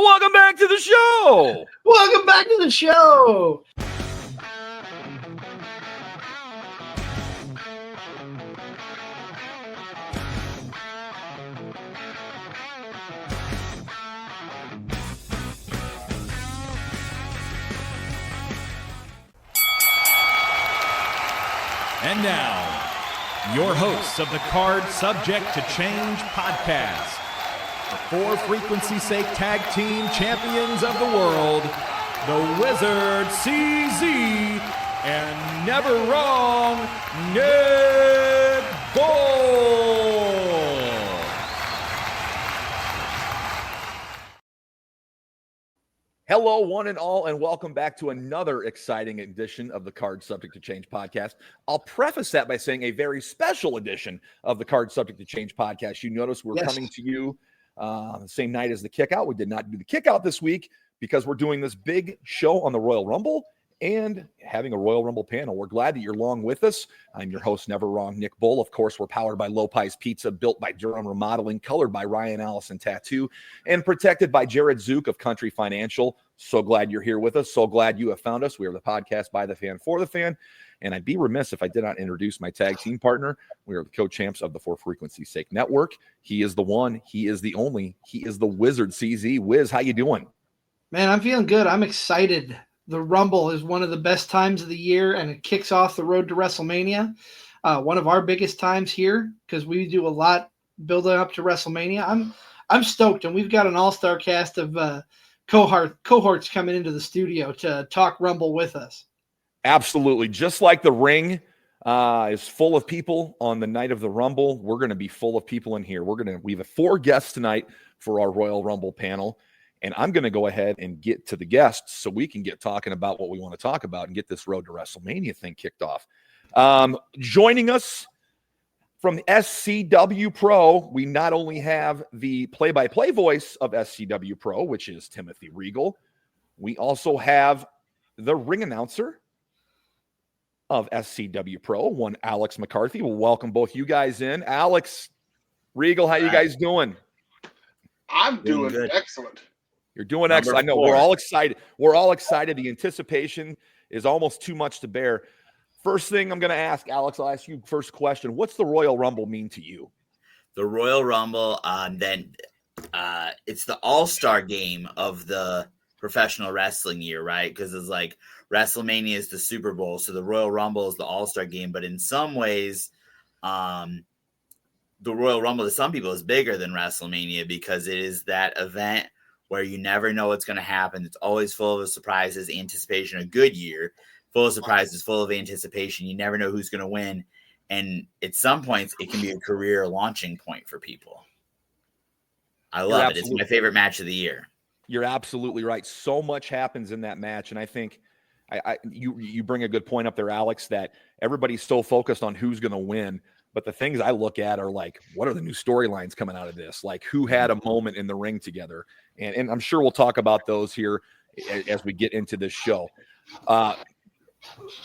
Welcome back to the show. Welcome back to the show. And now, your hosts of the Card Subject to Change podcast, the For Frequency's Sake Tag Team Champions of the World, the Wizard CZ, and Never Wrong Nick Bull. Hello, one and all, and welcome back to another exciting edition of the Card Subject to Change podcast. I'll preface that by saying a very special edition of the Card Subject to Change podcast. You notice we're coming to you the same night as the kickout. We did not do the kickout this week because we're doing this big show on the Royal Rumble and having a Royal Rumble panel. We're glad that you're along with us. I'm your host, Never Wrong Nick Bull. Of course, we're powered by Lopez Pizza, built by Durham Remodeling, colored by Ryan Allison Tattoo, and protected by Jared Zook of Country Financial. So glad you're here with us. So glad you have found us. We are the podcast by the fan for the fan. And I'd be remiss if I did not introduce my tag team partner. We are the co-champs of the For Frequency's Sake Network. He is the one. He is the only. He is the Wizard CZ. Wiz, how you doing? Man, I'm feeling good. I'm excited. The Rumble is one of the best times of the year, and it kicks off the road to WrestleMania. One of our biggest times here because we do a lot building up to WrestleMania. I'm stoked, and we've got an all-star cast of cohorts coming into the studio to talk Rumble with us. Absolutely. Just like the ring is full of people on the night of the Rumble, we're going to be full of people in here. We have 4 guests tonight for our Royal Rumble panel, and I'm going to go ahead and get to the guests so we can get talking about what we want to talk about and get this road to WrestleMania thing kicked off. Joining us from SCWPro, we not only have the play-by-play voice of SCWPro, which is Timothy Regal, we also have the ring announcer of SCWPro, one Alex McCarthy. We'll welcome both you guys in. Alex, Regal, how you guys doing? I'm doing excellent. You're doing excellent. I know we're all excited. We're all excited. The anticipation is almost too much to bear. First thing I'm going to ask, Alex, I'll ask you first question. What's the Royal Rumble mean to you? The Royal Rumble, it's the all-star game of the professional wrestling year, right? Because it's like WrestleMania is the Super Bowl, so the Royal Rumble is the all-star game. But in some ways, the Royal Rumble to some people is bigger than WrestleMania because it is that event where you never know what's going to happen. It's always full of surprises, anticipation, a good year, full of surprises, full of anticipation. You never know who's going to win. And at some points, it can be a career launching point for people. I love it. It's my favorite match of the year. You're absolutely right. So much happens in that match. And I think you bring a good point up there, Alex, that everybody's so focused on who's going to win. But the things I look at are like, what are the new storylines coming out of this? Like, who had a moment in the ring together? And I'm sure we'll talk about those here as we get into this show.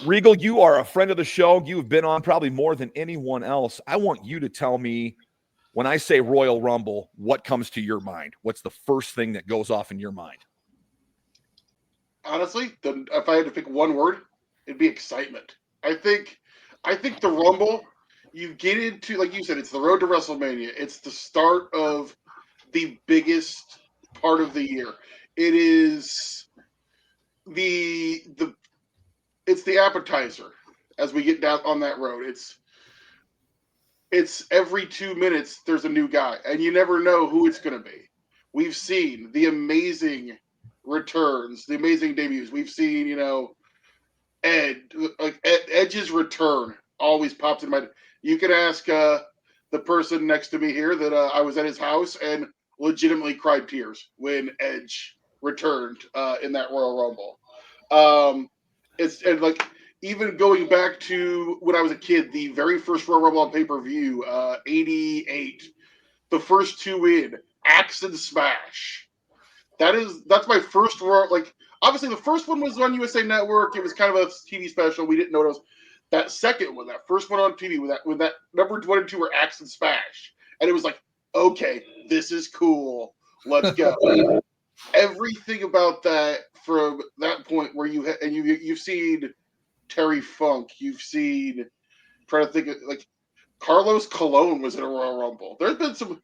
Regal, you are a friend of the show. You've been on probably more than anyone else. I want you to tell me, when I say Royal Rumble, what comes to your mind? What's the first thing that goes off in your mind? Honestly, if I had to pick one word, it'd be excitement. I think the Rumble, you get into, like you said, it's the road to WrestleMania. It's the start of the biggest part of the year. It is it's the appetizer as we get down on that road. It's every 2 minutes there's a new guy, and you never know who it's going to be. We've seen the amazing returns, the amazing debuts. We've seen, Edge's return always pops in my head. You can ask the person next to me here that I was at his house and legitimately cried tears when Edge returned in that Royal Rumble. Even going back to when I was a kid, the very first Royal Rumble on pay-per-view, 88, the first 2 in, Axe and Smash. That's my first Royal, obviously the first one was on USA Network. It was kind of a TV special. We didn't know it was that second one, that first one on TV with that number 1 and 2 were Axe and Smash. And it was like, okay, this is cool. Let's go. everything about that from that point where you've seen Terry Funk, you've seen, trying to think of, like, Carlos Colon was in a Royal Rumble. There's some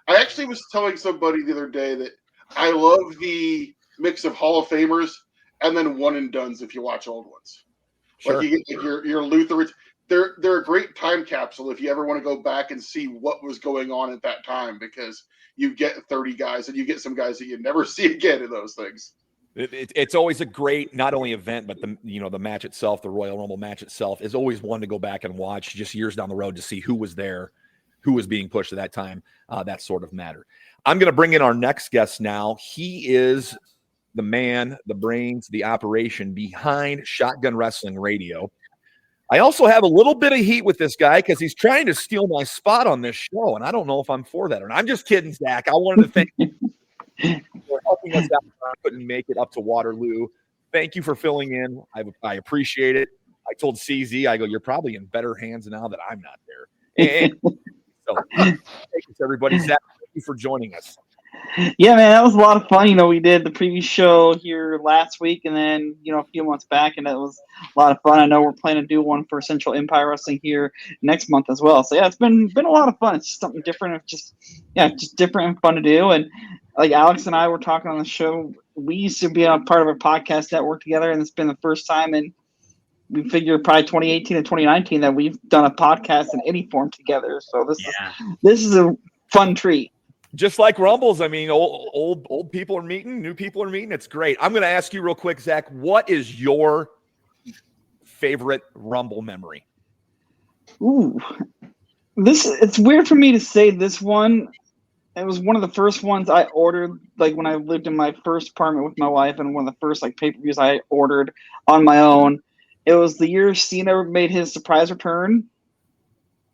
I actually was telling somebody the other day that I love the mix of Hall of Famers and then one and dones if you watch old ones. Sure. Like, you get like your Lutherans. They're a great time capsule if you ever want to go back and see what was going on at that time, because you get 30 guys and you get some guys that you never see again in those things. It's always a great, not only event, but the match itself, the Royal Rumble match itself, is always one to go back and watch just years down the road to see who was there, who was being pushed at that time, that sort of matter. I'm going to bring in our next guest now. He is the man, the brains, the operation behind Shotgun Wrestling Radio. I also have a little bit of heat with this guy because he's trying to steal my spot on this show, and I don't know if I'm for that or not. I'm just kidding, Zach. I wanted to thank you for helping us out. I couldn't make it up to Waterloo. Thank you for filling in. I appreciate it. I told CZ, I go, you're probably in better hands now that I'm not there. And so, thank you, everybody. Zach, thank you for joining us. Yeah, man, that was a lot of fun. We did the previous show here last week and then, a few months back, and it was a lot of fun. I know we're planning to do one for Central Empire Wrestling here next month as well. So, yeah, it's been a lot of fun. It's just something different. Just different and fun to do. And like Alex and I were talking on the show, we used to be a part of a podcast network together, and it's been the first time in, we figure, probably 2018 and 2019 that we've done a podcast in any form together. So this is a fun treat. Just like Rumbles, I mean, old people are meeting, new people are meeting. It's great. I'm going to ask you real quick, Zach, what is your favorite Rumble memory? Ooh, it's weird for me to say this one. It was one of the first ones I ordered, like when I lived in my first apartment with my wife, and one of the first pay-per-views I ordered on my own. It was the year Cena made his surprise return.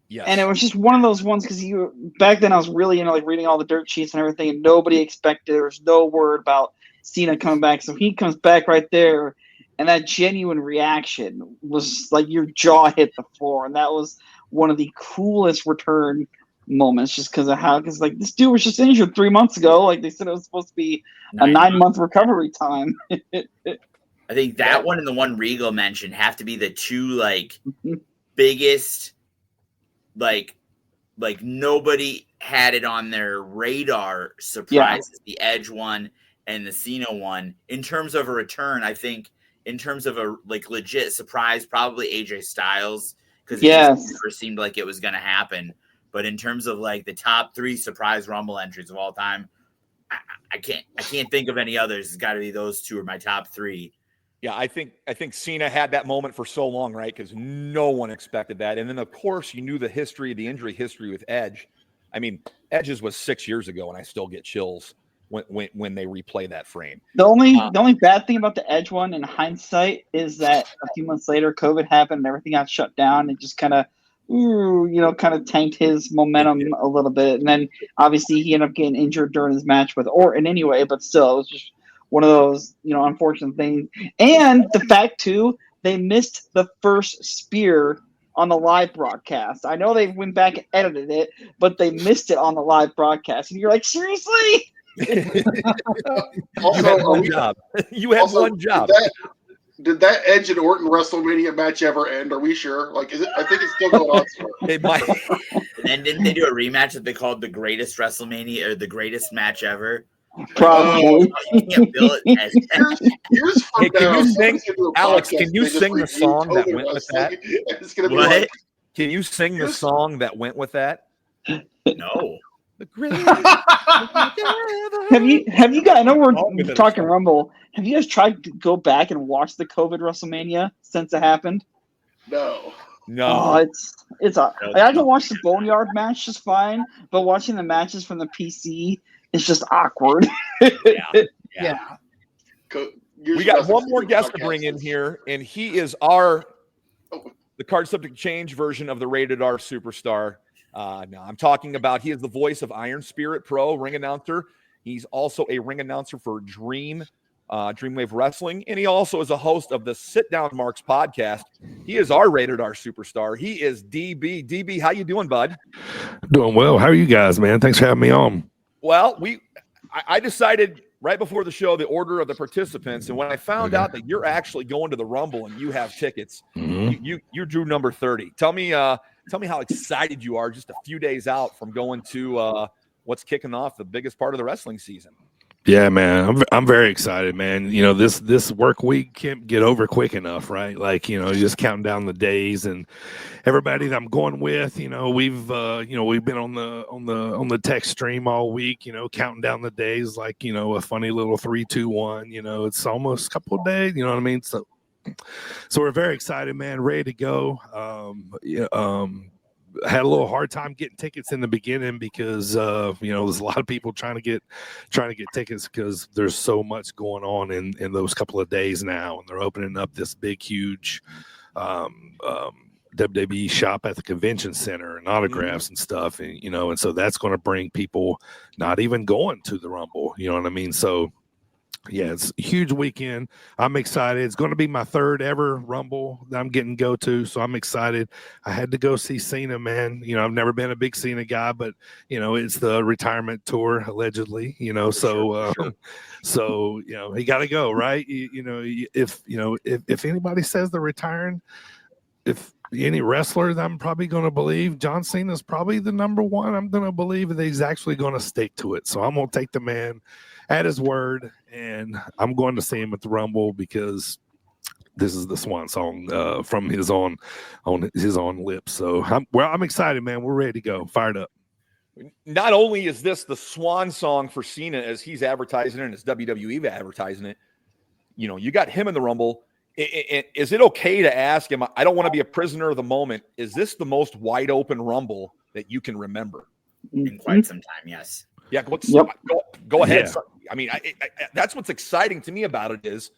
Yes. And it was just one of those ones because back then I was really reading all the dirt sheets and everything, and nobody expected, there was no word about Cena coming back. So he comes back right there, and that genuine reaction was like your jaw hit the floor, and that was one of the coolest return moments, just because of how, because this dude was just injured 3 months ago. Like they said, it was supposed to be a 9-month recovery time. I think that one and the one Regal mentioned have to be the two biggest. Like nobody had it on their radar surprises, the Edge one and the Cena one. In terms of a return, I think in terms of a legit surprise, probably AJ Styles, because it just never seemed like it was going to happen. But in terms of the top 3 surprise Rumble entries of all time, I can't think of any others. It's got to be those 2 are my top 3. Yeah, I think Cena had that moment for so long, right? Because no one expected that. And then, of course, you knew the injury history with Edge. I mean, Edge's was 6 years ago, and I still get chills when they replay that frame. The only bad thing about the Edge one in hindsight is that a few months later, COVID happened and everything got shut down. It just kind of tanked his momentum a little bit. And then, obviously, he ended up getting injured during his match with Orton anyway, but still, it was just one of those, unfortunate things. And the fact, too, they missed the first spear on the live broadcast. I know they went back and edited it, but they missed it on the live broadcast. And you're like, seriously? You had one job. You had one job. Did that Edge and Orton WrestleMania match ever end? Are we sure? Is it? I think it's still going on. It might. And didn't they do a rematch that they called the greatest WrestleMania or the greatest match ever? Probably. Hey, can you sing, Alex? Can you sing the song that went with that? What? Can you sing the song that went with that? No. The greatest. Have you guys? I know we're talking Rumble. Have you guys tried to go back and watch the COVID WrestleMania since it happened? No. Oh, it's I can watch the Boneyard match just fine, but watching the matches from the PC. It's just awkward. Yeah. We got one more guest to bring in here, and he is the card subject change version of the Rated R Superstar. Now I'm talking about, he is the voice of Iron Spirit Pro, ring announcer. He's also a ring announcer for Dreamwave Wrestling, and he also is a host of the Sit Down Marks podcast. He is our Rated R Superstar. He is DB. DB, how you doing, bud? Doing well. How are you guys, man? Thanks for having me on. Well, I decided right before the show the order of the participants, and when I found out that you're actually going to the Rumble and you have tickets, you drew number 30. Tell me how excited you are just a few days out from going to what's kicking off the biggest part of the wrestling season. Yeah, man, I'm very excited, man. You know, this work week can't get over quick enough, right? Like, you know, just counting down the days, and everybody that I'm going with, you know, we've been on the text stream all week, you know, counting down the days, like, you know, a funny little 3, 2, 1. You know, it's almost a couple of days. You know what I mean? So we're very excited, man. Ready to go. Had a little hard time getting tickets in the beginning because you know, there's a lot of people trying to get tickets because there's so much going on in those couple of days now, and they're opening up this big huge WWE shop at the convention center and autographs and stuff, and you know, and so that's going to bring people not even going to the Rumble, you know what I mean? So yeah, it's a huge weekend. I'm excited. It's going to be my 3rd ever Rumble that I'm getting to go to, so I'm excited. I had to go see Cena, man. You know, I've never been a big Cena guy, but you know, it's the retirement tour allegedly. You know, so so you know, he got to go, right? You know, if anybody says they're retiring, if any wrestler that I'm probably going to believe, John Cena is probably the number one. I'm going to believe that he's actually going to stick to it. So I'm going to take the man at his word, and I'm going to see him at the Rumble because this is the swan song from his own lips. So I'm excited, man. We're ready to go. Fired up. Not only is this the swan song for Cena as he's advertising it and as WWE advertising it, you know, you got him in the Rumble. Is it okay to ask him? I don't want to be a prisoner of the moment. Is this the most wide open Rumble that you can remember? In quite some time, yes. Yeah, go ahead. Yeah. I mean, that's what's exciting to me about it is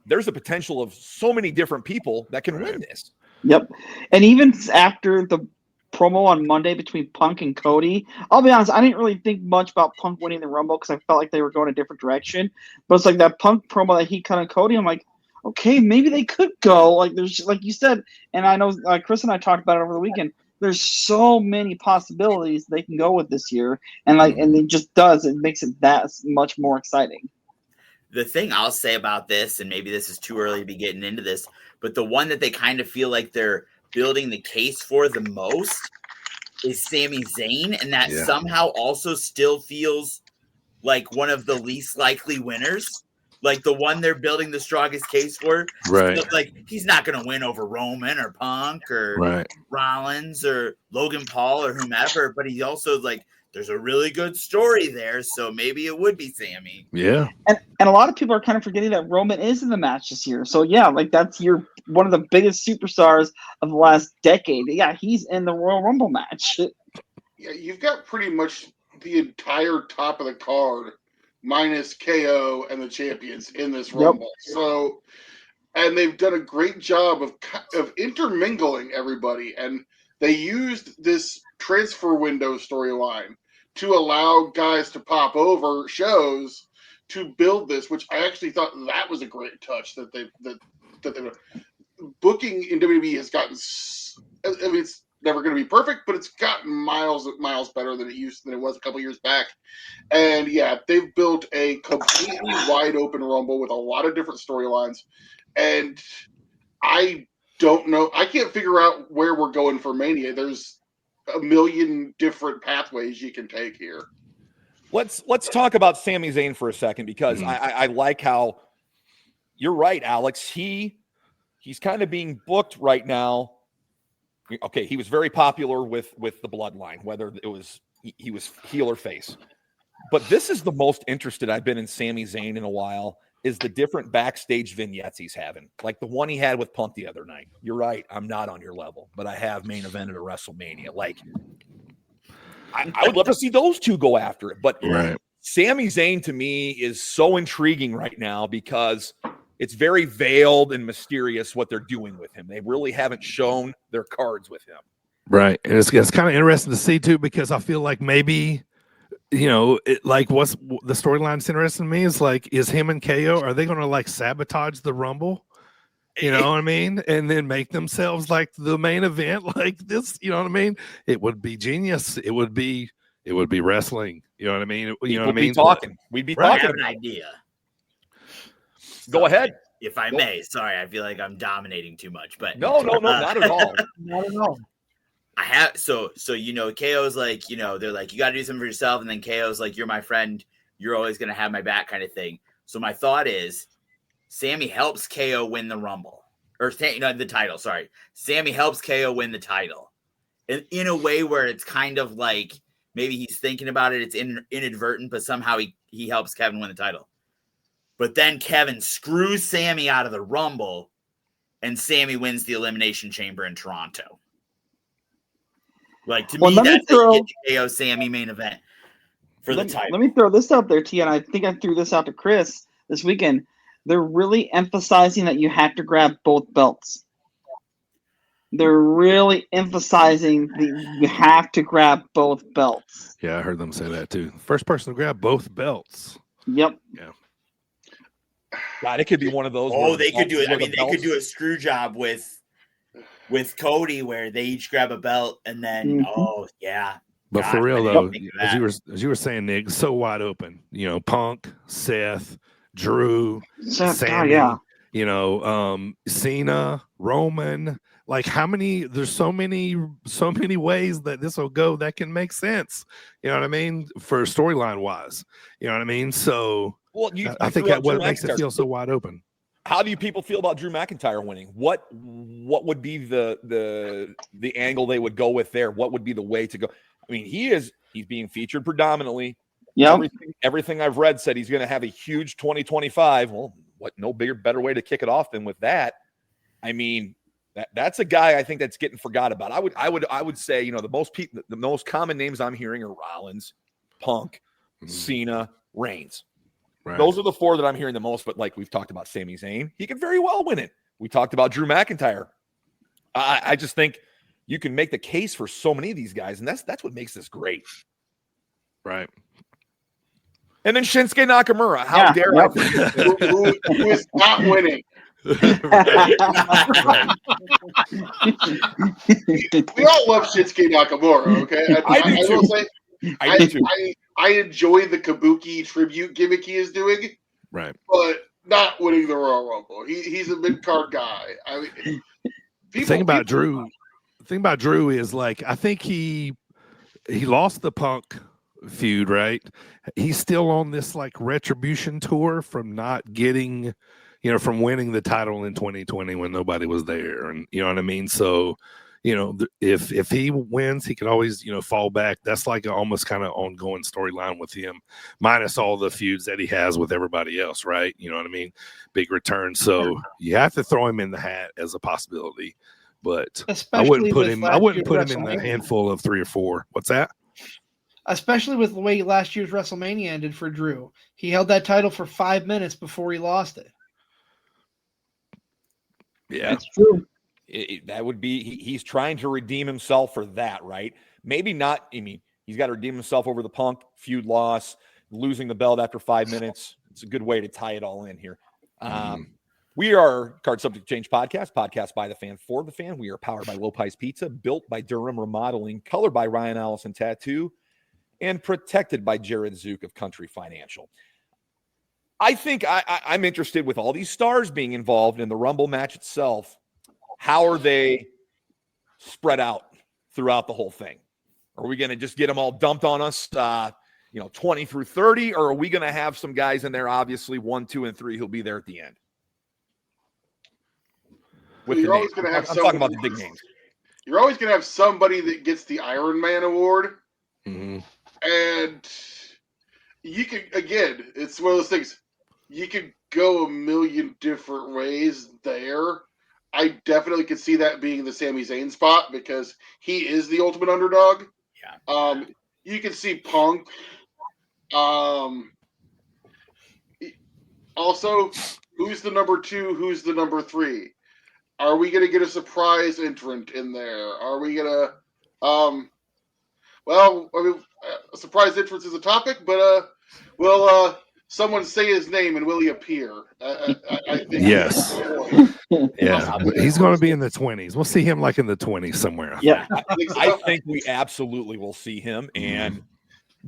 there's the potential of so many different people that can win this. Yep. And even after the promo on Monday between Punk and Cody, I'll be honest, I didn't really think much about Punk winning the Rumble because I felt like they were going a different direction. But it's like that Punk promo that he cut on Cody, I'm like, okay, maybe they could go. Like there's, like you said, and I know Chris and I talked about it over the weekend. There's so many possibilities they can go with this year, and it just does. It makes it that much more exciting. The thing I'll say about this, and maybe this is too early to be getting into this, but the one that they kind of feel like they're building the case for the most is Sami Zayn, and that somehow also still feels like one of the least likely winners. Like the one they're building the strongest case for. Right. So like he's not going to win over Roman or Punk or Rollins or Logan Paul or whomever, but he also like there's a really good story there, so maybe it would be Sami. Yeah. And a lot of people are kind of forgetting that Roman is in the match this year. So yeah, like that's one of the biggest superstars of the last decade. Yeah, he's in the Royal Rumble match. Yeah, you've got pretty much the entire top of the card minus KO and the champions in this Rumble. So, and they've done a great job of intermingling everybody. And they used this transfer window storyline to allow guys to pop over shows to build this, which I actually thought that was a great touch that they booking in WWE has gotten. I mean, it's never going to be perfect, but it's gotten miles better than it was a couple years back. And yeah, they've built a completely wide open Rumble with a lot of different storylines. And I don't know. I can't figure out where we're going for Mania. There's a million different pathways you can take here. Let's talk about Sami Zayn for a second, because I like how you're right, Alex. He's kind of being booked right now. Okay, he was very popular with the Bloodline, whether it was he was heel or face. But this is the most interested I've been in Sami Zayn in a while, is the different backstage vignettes he's having. Like the one he had with Punk the other night. You're right, I'm not on your level, but I have main evented at WrestleMania. Like, I would love to see those two go after it. But Sami Zayn to me is so intriguing right now because it's very veiled and mysterious what they're doing with him. They really haven't shown their cards with him. Right. And it's kind of interesting to see too, because I feel like maybe, you know, what's the storyline that's interesting to me is like, is him and KO, are they going to like sabotage the Rumble? You know what I mean? And then make themselves like the main event like this, you know what I mean? It would be genius. It would be It would be wrestling. You know what I mean? You know what I We'd be mean? talking. We'd be I talking. have an about idea. Go ahead. If I may. Sorry, I feel like I'm dominating too much, but No, not at all. Not at all. I have so KO's like, they're like, you got to do something for yourself, and then KO's like, you're my friend, you're always gonna have my back, kind of thing. So my thought is, Sammy helps KO win the Rumble, or the title. Sorry, Sammy helps KO win the title, in a way where it's kind of like maybe he's thinking about it, it's inadvertent, but somehow he helps Kevin win the title. But then Kevin screws Sammy out of the Rumble, and Sammy wins the Elimination Chamber in Toronto. Like, to me, that's a KO Sammy main event for the title. Let me throw this out there, T, and I think I threw this out to Chris this weekend. They're really emphasizing that you have to grab both belts. They're really emphasizing that you have to grab both belts. Yeah, I heard them say that too. First person to grab both belts. Yep. Yeah. God, it could be one of those. Oh, they could do it. I mean, they could do a screw job with Cody where they each grab a belt and then But for real though, as you were saying, Nick, so wide open. Punk, Seth, Drew, Sammy, Cena, Roman. Like, how many? There's so many ways that this will go that can make sense. You know what I mean? For storyline wise, you know what I mean. So, I think that what makes it feel so wide open. How do you people feel about Drew McIntyre winning? What would be the angle they would go with there? What would be the way to go? I mean, he's being featured predominantly. Yeah. Everything I've read said he's going to have a huge 2025. Well, no better way to kick it off than with that. I mean, that's a guy I think that's getting forgot about. I would say, the most common names I'm hearing are Rollins, Punk, Cena, Reigns. Right. Those are the four that I'm hearing the most, but like we've talked about Sami Zayn, he could very well win it. We talked about Drew McIntyre. I just think you can make the case for so many of these guys, and that's what makes this great. Right. And then Shinsuke Nakamura. How dare I? Who is not winning? We all love Shinsuke Nakamura, okay? I do too. I enjoy the Kabuki tribute gimmick he is doing, right? But not winning the Royal Rumble. He's a mid-card guy. I mean, the thing about Drew is, like, I think he lost the Punk feud, right? He's still on this like retribution tour from not getting, from winning the title in 2020 when nobody was there, and you know what I mean. So, if he wins, he can always, fall back. That's like an almost kind of ongoing storyline with him, minus all the feuds that he has with everybody else, right? You know what I mean? Big return. So you have to throw him in the hat as a possibility, but I wouldn't put him in the handful of 3 or 4. What's that? Especially with the way last year's WrestleMania ended for Drew. He held that title for 5 minutes before he lost it. Yeah, that's true. That would be he's trying to redeem himself for that, right? Maybe not. I mean, he's got to redeem himself over the Punk feud loss, losing the belt after 5 minutes. It's a good way to tie it all in here. We are Card Subject Change podcast by the fan for the fan. We are powered by Lopez Pizza, built by Durham Remodeling, colored by Ryan Allison Tattoo, and protected by Jared Zook of Country Financial. I think I'm interested with all these stars being involved in the Rumble match itself. How are they spread out throughout the whole thing? Are we going to just get them all dumped on us, 20 through 30, or are we going to have some guys in there, obviously 1, 2, and 3, who'll be there at the end? You're always going to have I'm talking about the big names. You're always going to have somebody that gets the Iron Man award. Mm-hmm. And you can, again, it's one of those things. You could go a million different ways there. I definitely could see that being the Sami Zayn spot because he is the ultimate underdog. Yeah. You can see Punk. Also, who's the number 2? Who's the number 3? Are we going to get a surprise entrant in there? Are we going to, a surprise entrance is a topic, but will someone say his name and will he appear? I think yes. Yeah, he's going to be in the 20s. We'll see him like in the 20s somewhere. Yeah, I think we absolutely will see him. And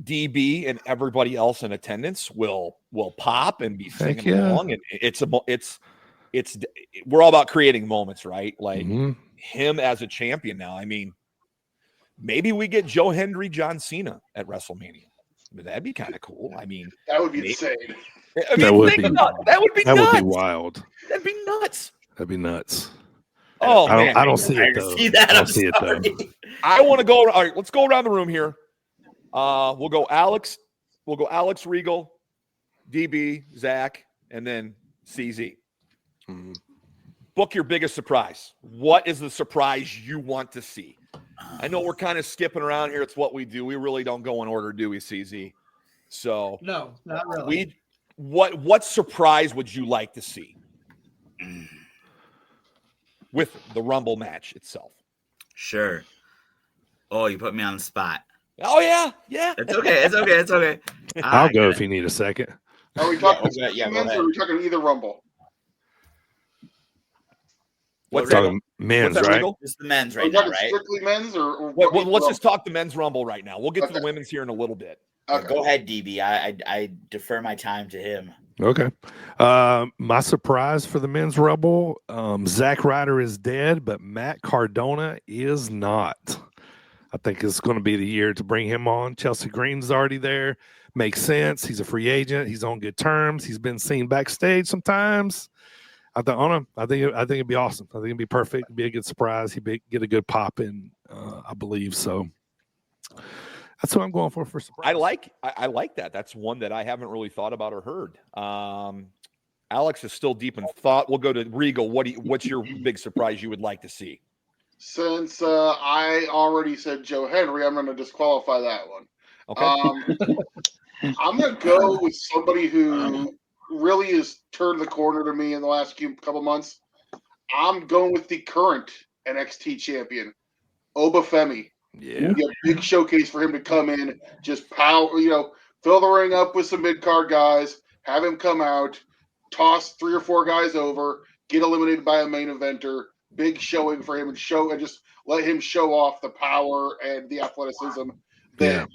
DB and everybody else in attendance will pop and be singing along, and we're all about creating moments, right? Like him as a champion now. I mean, maybe we get Joe Hendry, John Cena at WrestleMania. That'd be kind of cool. I mean, that would be insane. I mean, that would be wild. That'd be nuts. That'd be nuts. Oh, man. I don't see it though. I don't see it though. I want to go. All right, let's go around the room here. We'll go Alex, Regal, DB, Zach, and then CZ. Book your biggest surprise. What is the surprise you want to see? I know we're kind of skipping around here. It's what we do. We really don't go in order, do we, CZ? So no, not really. What surprise would you like to see with the Rumble match itself? Sure. Oh, you put me on the spot. Oh yeah. It's okay. I'll go if you need a second. Are we talking men's or are we talking either Rumble? What's talking men's, right? Just the men's Are right we now, talking right? strictly men's or well, let's just talk the men's Rumble right now. We'll get to the women's here in a little bit. Okay. Go ahead, DB. I defer my time to him. Okay. My surprise for the men's Rumble, Zack Ryder is dead, but Matt Cardona is not. I think it's going to be the year to bring him on. Chelsea Green's already there. Makes sense. He's a free agent. He's on good terms. He's been seen backstage sometimes. I think it'd be awesome. I think it'd be perfect. It'd be a good surprise. He'd get a good pop in, I believe. So that's what I'm going for surprise. I like that. That's one that I haven't really thought about or heard. Alex is still deep in thought. We'll go to Regal. What's your big surprise you would like to see? Since I already said Joe Henry, I'm going to disqualify that one. Okay. I'm going to go with somebody who really has turned the corner to me in the last couple months. I'm going with the current NXT champion, Obafemi. Yeah. Be a big showcase for him to come in, just power, fill the ring up with some mid-card guys, have him come out, toss 3 or 4 guys over, get eliminated by a main eventer. Big showing for him and just let him show off the power and the athleticism that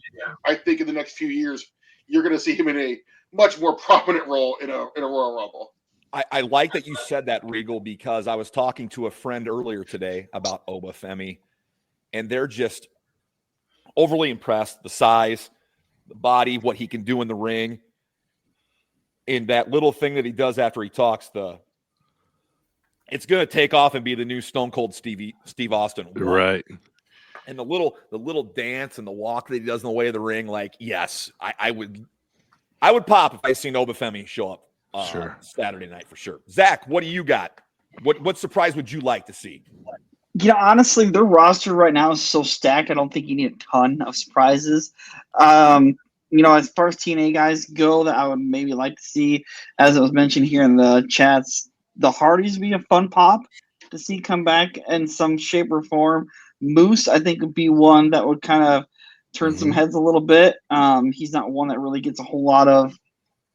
I think in the next few years you're going to see him in a much more prominent role in a Royal Rumble. I like that you said that, Regal, because I was talking to a friend earlier today about Obafemi, and they're just overly impressed. The size, the body, what he can do in the ring, and that little thing that he does after he talks, it's going to take off and be the new Stone Cold Steve Austin. Right. And the little dance and the walk that he does in the way of the ring, like, yes, I would pop if I seen Obafemi show up Saturday night for sure. Zach, what do you got? What surprise would you like to see? Honestly, their roster right now is so stacked. I don't think you need a ton of surprises. As far as TNA guys go, that I would maybe like to see, as it was mentioned here in the chats, the Hardys would be a fun pop to see come back in some shape or form. Moose, I think, would be one that would kind of turn some heads a little bit. He's not one that really gets a whole lot of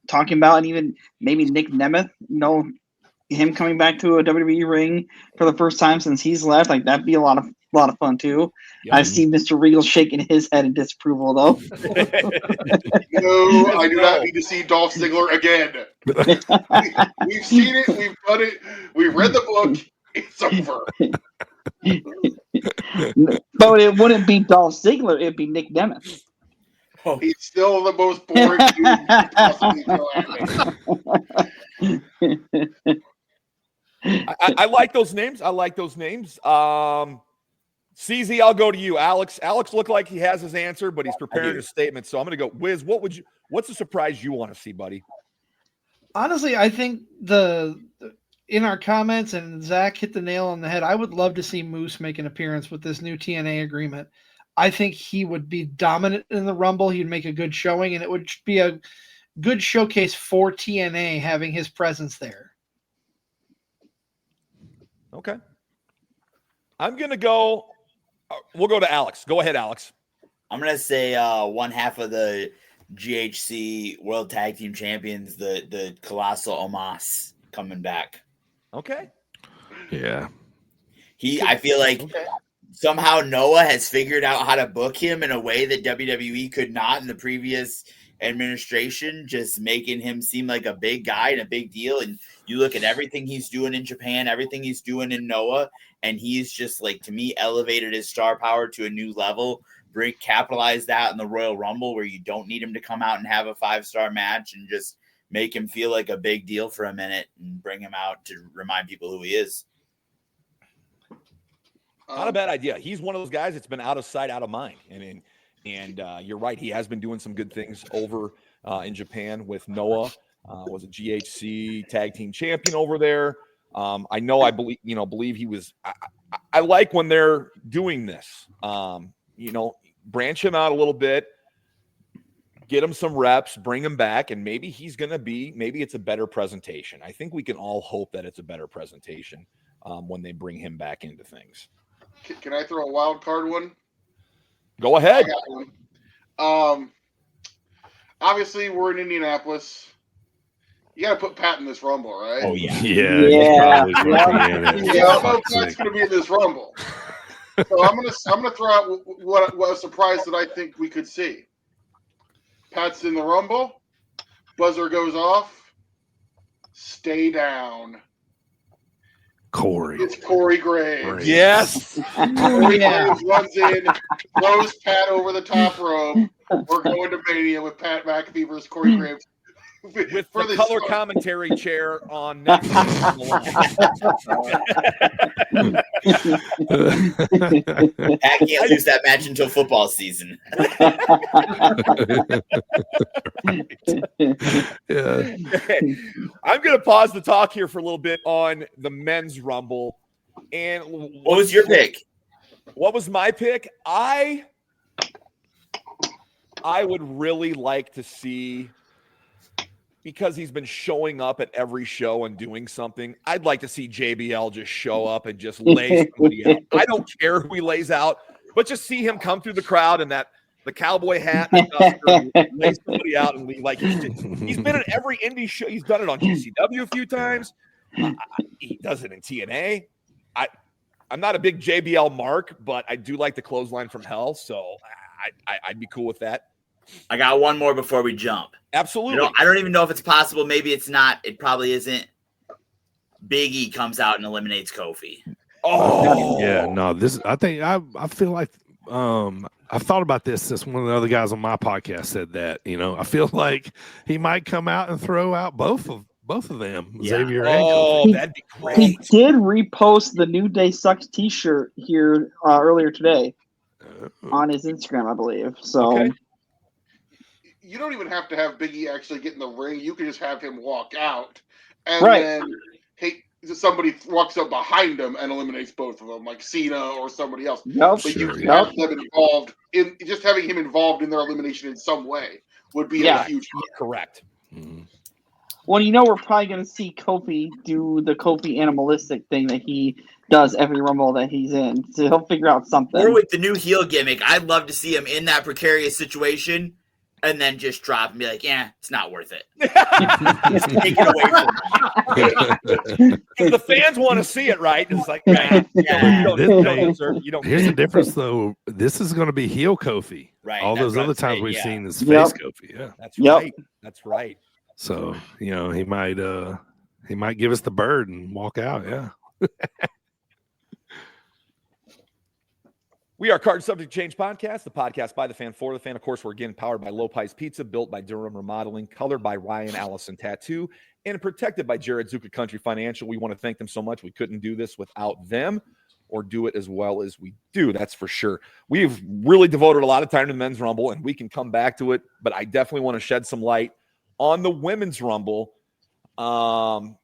talking about, and even maybe Nick Nemeth, him coming back to a WWE ring for the first time since he's left, like that'd be a lot of fun too. Yep. I see Mr. Regal shaking his head in disapproval though. No, I do not need to see Dolph Ziggler again. We've seen it, we've done it, we've read the book, it's over. But it wouldn't be Dolph Ziggler, it'd be Nick Nemeth. He's still the most boring dude you can possibly throw at me. I like those names. CZ, I'll go to you. Alex looked like he has his answer, but he's preparing his statement. So I'm going to go. Wiz, what's the surprise you want to see, buddy? Honestly, I think in our comments, and Zach hit the nail on the head, I would love to see Moose make an appearance with this new TNA agreement. I think he would be dominant in the Rumble. He'd make a good showing, and it would be a good showcase for TNA having his presence there. Okay. I'm going to go. We'll go to Alex. Go ahead, Alex. I'm going to say one half of the GHC World Tag Team Champions, the Colossal Omos coming back. Okay. Yeah. I feel like somehow Noah has figured out how to book him in a way that WWE could not in the previous administration, just making him seem like a big guy and a big deal. And you look at everything he's doing in Japan, everything he's doing in Noah, and he's just like, to me, elevated his star power to a new level. Capitalize that in the Royal Rumble, where you don't need him to come out and have a 5-star match, and just make him feel like a big deal for a minute and bring him out to remind people who he is. Not a bad idea. He's one of those guys that's been out of sight, out of mind. I mean, and you're right. He has been doing some good things over in Japan with Noah. Was a GHC tag team champion over there. I believe he was. I like when they're doing this. Branch him out a little bit, get him some reps, bring him back, and maybe maybe it's a better presentation. I think we can all hope that it's a better presentation when they bring him back into things. Can I throw a wild card one? Go ahead. I got one. Obviously, we're in Indianapolis. You got to put Pat in this Rumble, right? Oh, yeah. Yeah. I know Pat's going to be in this Rumble. So I'm gonna throw out what a surprise that I think we could see. Pat's in the Rumble. Buzzer goes off. Stay down. Corey. It's Corey Graves. Yes. Corey Graves runs in, throws Pat over the top rope. We're going to Mania with Pat McAfee versus Corey Graves. With the color commentary chair on next to Pat can't lose that match until football season. I'm going to pause the talk here for a little bit on the men's Rumble. And what was your pick? What was my pick? I would really like to see, because he's been showing up at every show and doing something, I'd like to see JBL just show up and just lay somebody out. I don't care who he lays out, but just see him come through the crowd and the cowboy hat and lay somebody out and leave. Like he's been at every indie show. He's done it on GCW a few times. He does it in TNA. I'm not a big JBL mark, but I do like the clothesline from hell, so I'd be cool with that. I got one more before we jump. Absolutely. I don't even know if it's possible. Maybe it's not. It probably isn't. Big E comes out and eliminates Kofi. Oh yeah, no. I feel like I've thought about this since one of the other guys on my podcast said that. I feel like he might come out and throw out both of them, Xavier and Kofi. That'd be great. He did repost the New Day Sucks T-shirt here earlier today on his Instagram, I believe. So. Okay. You don't even have to have Big E actually get in the ring. You can just have him walk out, and then somebody walks up behind him and eliminates both of them, like Cena or somebody else. Yep. But you can have them involved in just having him involved in their elimination in some way would be a huge deal. Correct. Mm-hmm. Well, we're probably going to see Kofi do the Kofi animalistic thing that he does every Rumble that he's in. So he'll figure out something. Or with the new heel gimmick, I'd love to see him in that precarious situation and then just drop and be like, it's not worth it. Just take it away from me. The fans want to see it, right? It's like, Here's the difference, though. This is going to be heel Kofi. Right. All those other times we've seen is face Kofi. Yeah. That's right. That's right. So, he might give us the bird and walk out. Yeah. We are Card Subject Change Podcast, the podcast by the fan for the fan. Of course, we're again powered by Lopez Pizza, built by Durham Remodeling, colored by Ryan Allison Tattoo, and protected by Jared Zuka Country Financial. We want to thank them so much. We couldn't do this without them or do it as well as we do. That's for sure. We've really devoted a lot of time to the Men's Rumble, and we can come back to it, but I definitely want to shed some light on the Women's Rumble. I'm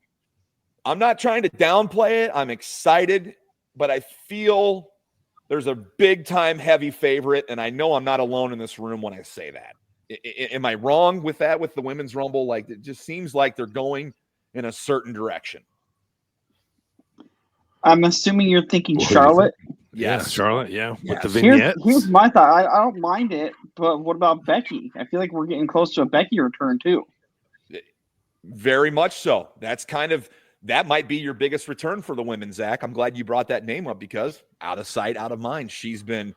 not trying to downplay it. I'm excited, but I feel there's a big-time heavy favorite, and I know I'm not alone in this room when I say that. Am I wrong with that, with the Women's Rumble? Like, it just seems like they're going in a certain direction. I'm assuming you're thinking Charlotte. Yes, Charlotte, with the vignettes. Here's my thought. I don't mind it, but what about Becky? I feel like we're getting close to a Becky return, too. Very much so. That's kind of that might be your biggest return for the women, Zach. I'm glad you brought that name up because out of sight, out of mind. She's been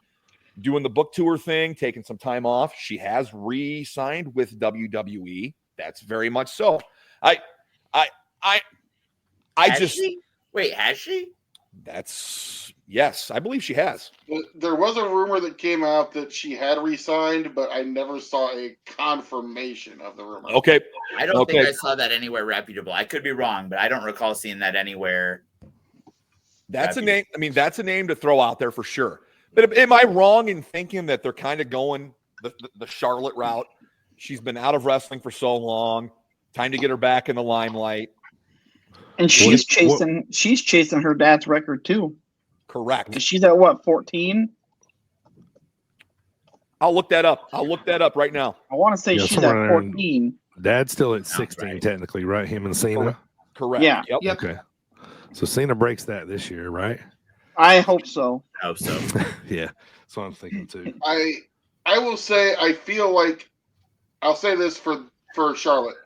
doing the book tour thing, taking some time off. She has re-signed with WWE. That's very much so. Has she? Wait, has she? Yes, I believe she has. There was a rumor that came out that she had re-signed, but I never saw a confirmation of the rumor. Okay. I don't think I saw that anywhere reputable. I could be wrong, but I don't recall seeing that anywhere. That's a name. I mean, that's a name to throw out there for sure. But am I wrong in thinking that they're kind of going the Charlotte route? She's been out of wrestling for so long. Time to get her back in the limelight. And she's chasing her dad's record too. Correct. She's at what, 14? I'll look that up. Right now. I want to say she's at 14. Dad's still at 16, technically, right? Him and Cena. Correct. Yeah. Yep. Okay. So Cena breaks that this year, right? I hope so. Yeah. That's what I'm thinking too. I will say I feel like I'll say this for Charlotte.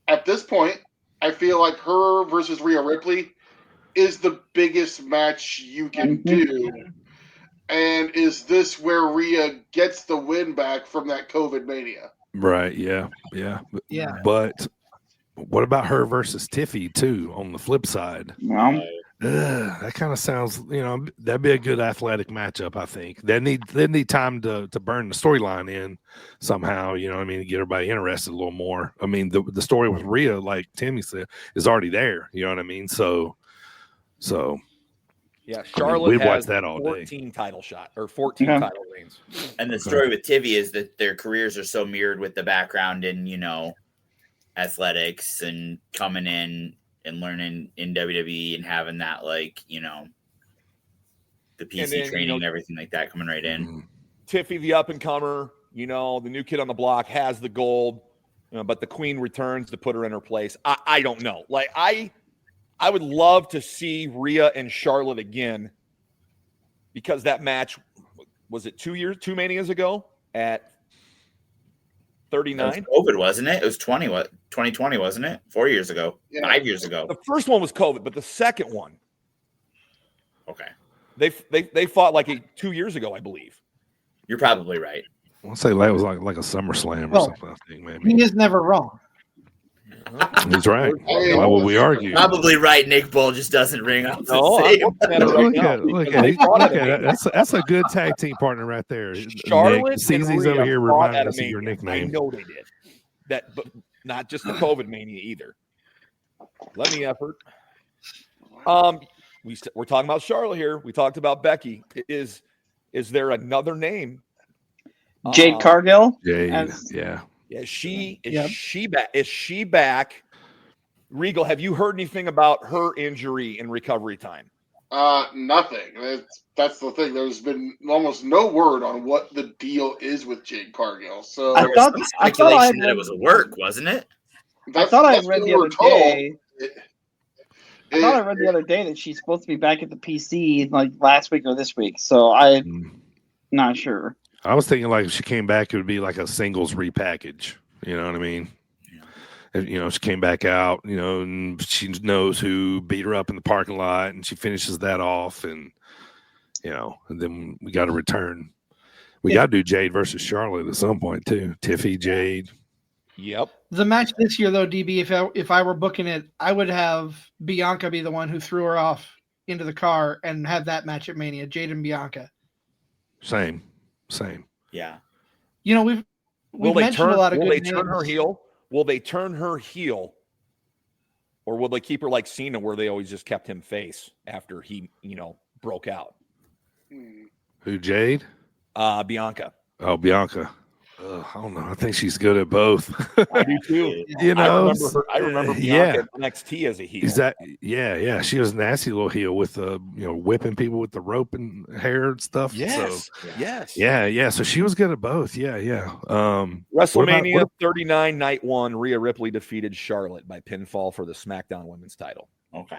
At this point, I feel like her versus Rhea Ripley is the biggest match you can do. And is this where Rhea gets the win back from that COVID mania? Right. Yeah. But what about her versus Tiffy too on the flip side? Well, that kind of sounds, that'd be a good athletic matchup, I think. They need time to burn the storyline in somehow, to get everybody interested a little more. I mean, the story with Rhea, like Timmy said, is already there, you know what I mean? So yeah, Charlotte we'd watch has that all 14 title shot or 14 title reigns. And the story with Tivy is that their careers are so mirrored with the background in, athletics and coming in and learning in WWE and having that, the PC training and everything like that coming right in. Tiffy, the up-and-comer, the new kid on the block, has the gold, but the queen returns to put her in her place. I don't know. I would love to see Rhea and Charlotte again because that match, was it 2 manias ago at 39? COVID, wasn't it? It was 2020, wasn't it? 4 years ago, 5 years ago. The first one was COVID, but the second one, okay, they fought 2 years ago, I believe. You're probably right. I want to say that was like a SummerSlam or something. I think maybe he is never wrong. He's right. Why would we argue? Probably right. Nick Bull just doesn't ring up. Look at that's a good tag team partner right there. Charlotte CZ's over here reminding us of your nickname. I know they did that, but not just the COVID mania either. Let me effort. We're talking about Charlotte here. We talked about Becky. Is there another name? Jade Cargill. Jade. Yeah. Is she back? Is she back? Regal, have you heard anything about her injury and recovery time? Nothing. That's the thing. There's been almost no word on what the deal is with Jade Cargill. So I thought that it was a work, wasn't it? I thought I read the other day that she's supposed to be back at the PC last week or this week. So I'm not sure. I was thinking if she came back, it would be like a singles repackage. You know what I mean? Yeah. She came back out, and she knows who beat her up in the parking lot, and she finishes that off, and then we got to return. We got to do Jade versus Charlotte at some point too. Tiffy, Jade. Yep. The match this year, though, DB, if I were booking it, I would have Bianca be the one who threw her off into the car and have that match at Mania. Jade and Bianca. Same. Yeah. We've mentioned a lot of good names. Will they turn her heel? Will they turn her heel? Or will they keep her like Cena where they always just kept him face after he, broke out? Who, Jade? Bianca. Oh, Bianca. I don't know. I think she's good at both. I do too. I remember Bianca at NXT as a heel. Yeah. She was a nasty little heel with whipping people with the rope and hair and stuff. Yes. Yeah. So she was good at both. Yeah. WrestleMania 39 night 1, Rhea Ripley defeated Charlotte by pinfall for the SmackDown Women's title. Okay.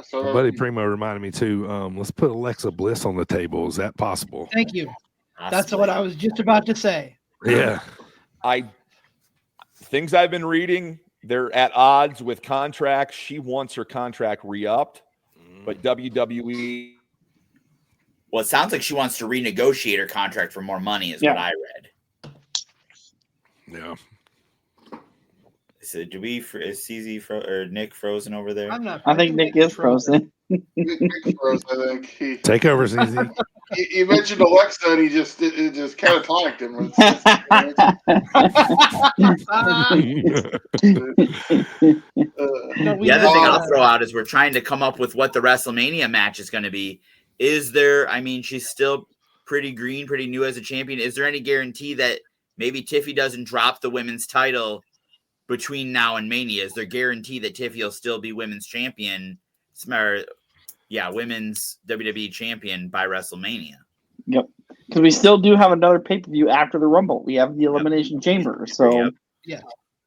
So Buddy Primo reminded me too. Let's put Alexa Bliss on the table. Is that possible? Thank you. That's what I was just about to say. Yeah. Things I've been reading, they're at odds with contracts. She wants her contract re-upped, but WWE. Well, it sounds like she wants to renegotiate her contract for more money, is what I read. Yeah. So, is CZ or Nick frozen over there? I'm not. I think Nick is frozen. Nick's frozen, I think. Take over, CZ. You mentioned Alexa, and it just kind of talked him. The other thing I'll throw out is we're trying to come up with what the WrestleMania match is going to be. Is there, I mean, she's still pretty green, pretty new as a champion. Is there any guarantee that maybe Tiffy doesn't drop the women's title between now and Mania? Is there guarantee that Tiffy will still be women's champion? Women's WWE champion by WrestleMania. Yep. Because we still do have another pay-per-view after the Rumble. We have the Elimination Chamber. So,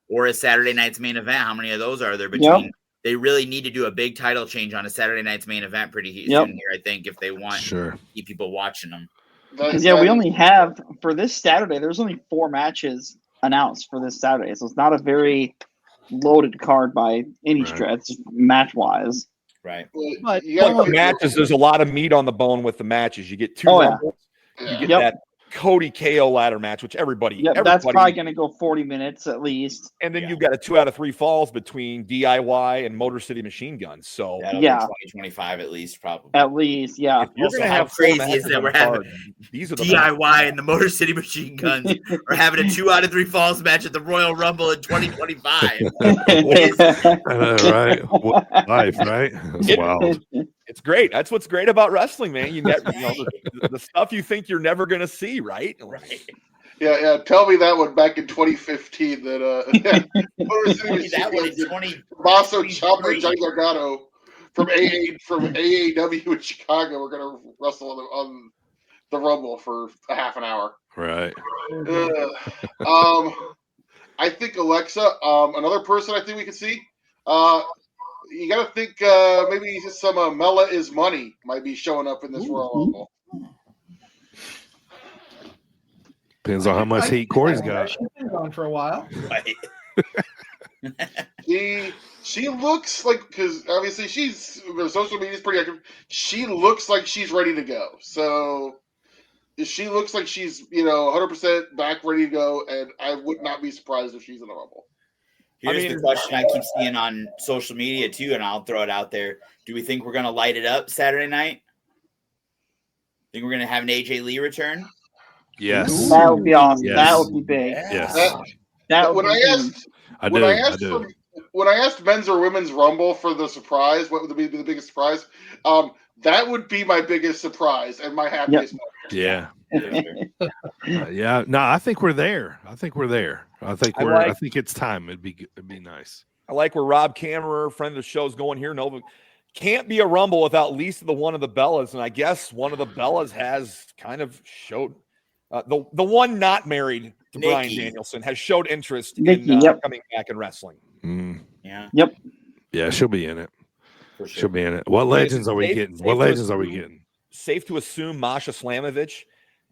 Or a Saturday night's main event. How many of those are there between? Yep. They really need to do a big title change on a Saturday night's main event pretty soon here, I think, if they want to keep people watching them. Because, we only have, for this Saturday, there's only 4 matches announced for this Saturday. So it's not a very loaded card by any stretch, match-wise. Right. But the matches, there's a lot of meat on the bone with the matches. You get 2 Rumbles. You get that Cody KO ladder match, which everybody that's probably going to go 40 minutes at least. And then you've got a 2 out of 3 falls between DIY and Motor City Machine Guns. So 2025 at least, probably. At least, yeah. You're going to have crazy is that we're having these are the DIY and the Motor City Machine Guns are having a 2 out of 3 falls match at the Royal Rumble in 2025. Right? Life, right? That's wild. It's great. That's what's great about wrestling, man. You never, the stuff you think you're never going to see, right? Right. Yeah. Tell me that one back in 2015. That Tommaso Ciampa and Johnny Gargano from AAW in Chicago were going to wrestle on the Rumble for a half an hour. Right. I think Alexa. Another person I think we could see. You got to think maybe some Mela is Money might be showing up in this Royal Rumble. Depends on how much heat Corey's got. She's been gone for a while. Right. She looks like, because obviously her social media is pretty active. She looks like she's ready to go. So she looks like she's 100% back, ready to go, and I would not be surprised if she's in the Rumble. Here's the question I keep seeing on social media too, and I'll throw it out there. Do we think we're going to light it up Saturday night? Think we're going to have an AJ Lee return? Yes. That would be awesome. Yes. That would be big. Yes. When I asked men's or women's Rumble for the surprise, what would be the biggest surprise? That would be my biggest surprise and my happiest moment. Yeah. No, I think we're there. I think it's time. It'd be nice. I like where Rob Kammerer, friend of the show, is going here. Nova can't be a Rumble without at least one of the Bellas, and I guess one of the Bellas has kind of showed the one not married to Nikki. Bryan Danielson has showed interest Nikki, in coming back in wrestling. Yeah. Yep. Yeah, she'll be in it. For sure. She'll be in it. What legends are we getting? What legends are we getting? Safe to assume Masha Slamovich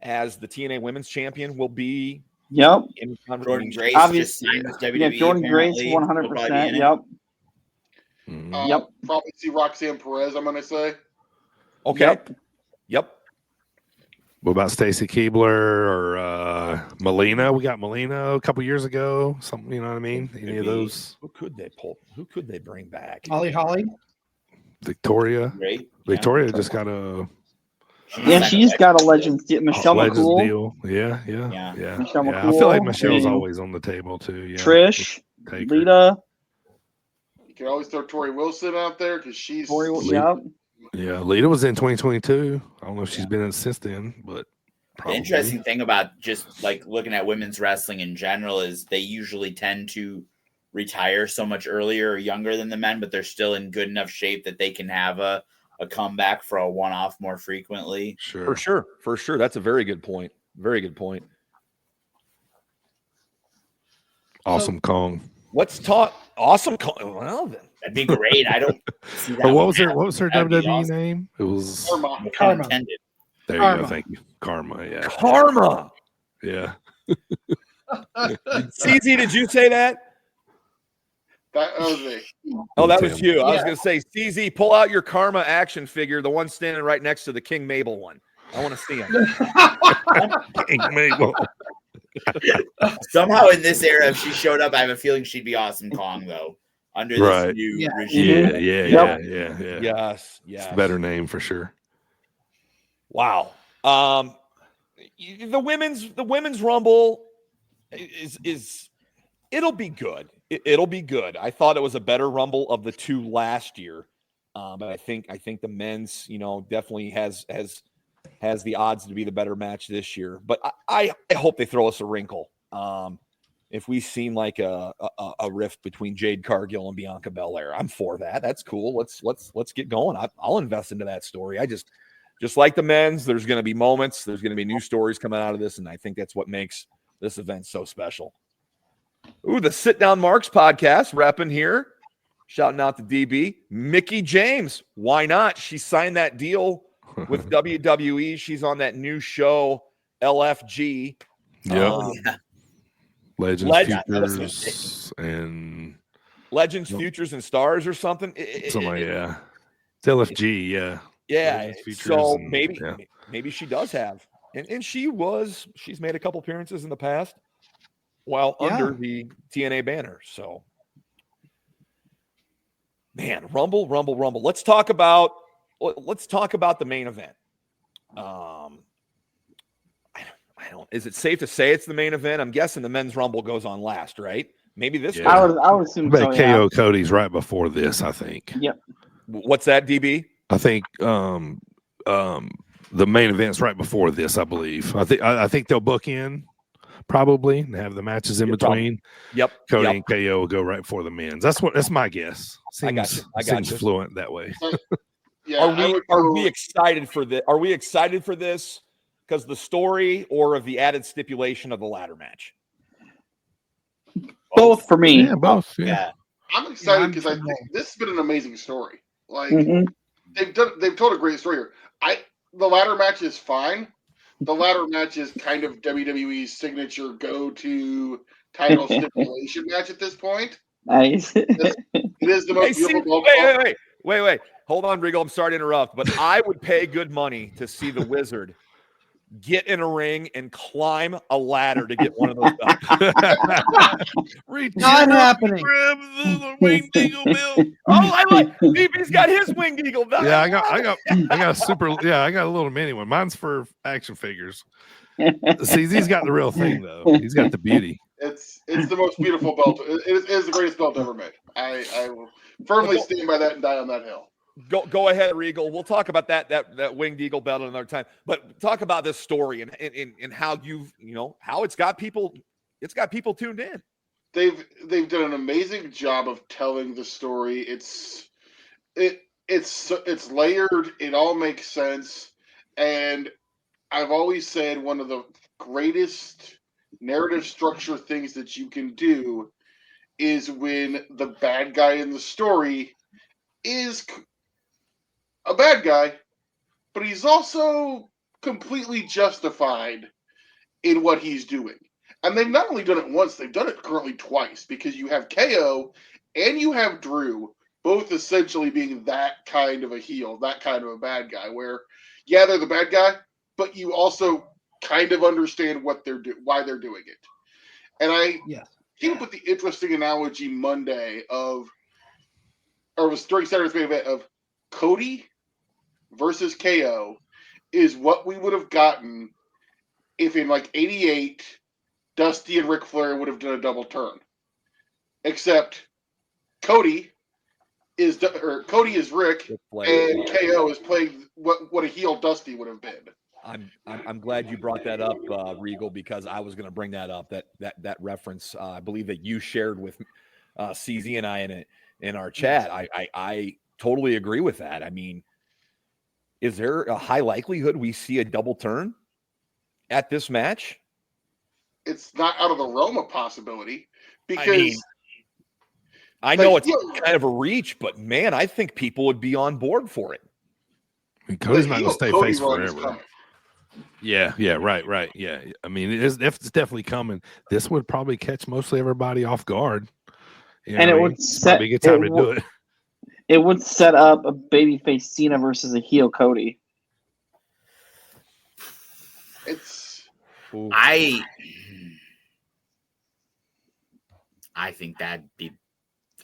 as the TNA Women's Champion will be. Yep. In Jordan Grace obviously. just signed with WWE. Jordan Grace, apparently. 100%. Yep. Yep. Probably see Roxanne Perez, I'm going to say. Okay. Yep. What about Stacy Keibler or Melina? We got Melina a couple years ago. Something, you know what I mean? Any of those? Who could they pull? Who could they bring back? Holly. Victoria. Great. Victoria just got a she's got a Legends deal. Michelle Legends McCool. deal. Yeah. Michelle I McCool. feel like Michelle's always on the table too. Yeah. Trish, Take her. Lita. You can always throw Tori Wilson out there because she's. Yep. Yeah, Lita was in 2022. I don't know if she's been in since then, but probably. The interesting thing about just like looking at women's wrestling in general is they usually tend to retire so much earlier or younger than the men, but they're still in good enough shape that they can have a comeback for a one-off more frequently. For sure. That's a very good point. Very good point. Awesome Kong. Let's talk. Awesome Kong. Well, then. That'd be great. I don't see that. What was her That'd be WWE awesome. name? It was Karma. There you Karma. go. Thank you. Karma. Yeah. Karma. Yeah. CZ, did you say that? That was me. Oh, that was you. I was Yeah. going to say, CZ, pull out your Karma action figure, the one standing right next to the King Mabel one. I want to see him. King Mabel. Somehow in this era, if she showed up, I have a feeling she'd be Awesome Kong, though, under Right. this new Yeah. regime. Yeah. Yes. It's a better name for sure. Wow. The women's Rumble is it'll be good. It'll be good. I thought it was a better Rumble of the two last year, but I think the men's, definitely has the odds to be the better match this year. But I hope they throw us a wrinkle. If we seem like a rift between Jade Cargill and Bianca Belair, I'm for that. That's cool. Let's get going. I'll invest into that story. I just like the men's, there's going to be moments, there's going to be new stories coming out of this, and I think that's what makes this event so special. Ooh, the Sit Down Marks podcast repping here. Shouting out to DB. Mickie James. Why not? She signed that deal with WWE. She's on that new show, LFG. Yeah. Legends, Futures, and Futures, and Stars or something. It's LFG, yeah. Yeah. So and, maybe she does have. And she's made a couple appearances in the past while under the TNA banner. So, man, Rumble. Let's talk about the main event. I don't. Is it safe to say it's the main event? I'm guessing the men's Rumble goes on last, right? Maybe this. I would assume so. KO Cody's right before this, I think. Yep. What's that, DB? I think the main event's right before this, I believe. I think they'll book in probably and have the matches in between. Yep. Cody and KO will go right before the men's. That's my guess. Seems fluent that way. Yeah. Are we excited for this? Are we excited for this because the story or of the added stipulation of the ladder match? Both for me. Yeah, both. Yeah. I'm excited because I think this has been an amazing story. Like they've told a great story here. The ladder match is fine. The ladder match is kind of WWE's signature go-to title stipulation match at this point. Nice. It is the most beautiful. Wait. Hold on, Regal. I'm sorry to interrupt, but I would pay good money to see the Wizard get in a ring and climb a ladder to get one of those belts. Not happening. Winged Eagle belt. I like. DB's got his Winged Eagle belt. Yeah, I got a super. Yeah, I got a little mini one. Mine's for action figures. See, he's got the real thing though. He's got the beauty. It's the most beautiful belt. It is the greatest belt ever made. I will firmly stand by that and die on that hill. Go ahead, Regal. We'll talk about that Winged Eagle belt another time. But talk about this story and how how it's got people tuned in. They've done an amazing job of telling the story. It's layered. It all makes sense. And I've always said one of the greatest narrative structure things that you can do is when the bad guy in the story is a bad guy, but he's also completely justified in what he's doing. And they've not only done it once, they've done it currently twice, because you have KO and you have Drew both essentially being that kind of a heel, that kind of a bad guy, where, yeah, they're the bad guy, but you also kind of understand what why they're doing it. And I came up with the interesting analogy Monday during Saturday's main event of Cody versus KO is what we would have gotten if in like 88 Dusty and Ric Flair would have done a double turn. Except Cody is Rick and KO is playing what a heel Dusty would have been. I'm glad you brought that up, Regal, because I was going to bring that up. That reference, I believe that you shared with CZ and I in our chat. I totally agree with that. I mean, is there a high likelihood we see a double turn at this match? It's not out of the realm of possibility because I know it's kind of a reach, but man, I think people would be on board for it. I mean, Cody's not going to stay face forever. Yeah, right. Yeah, I mean, it's definitely coming. This would probably catch mostly everybody off guard. And it would set be a good time to do it. It would set up a babyface Cena versus a heel Cody. I think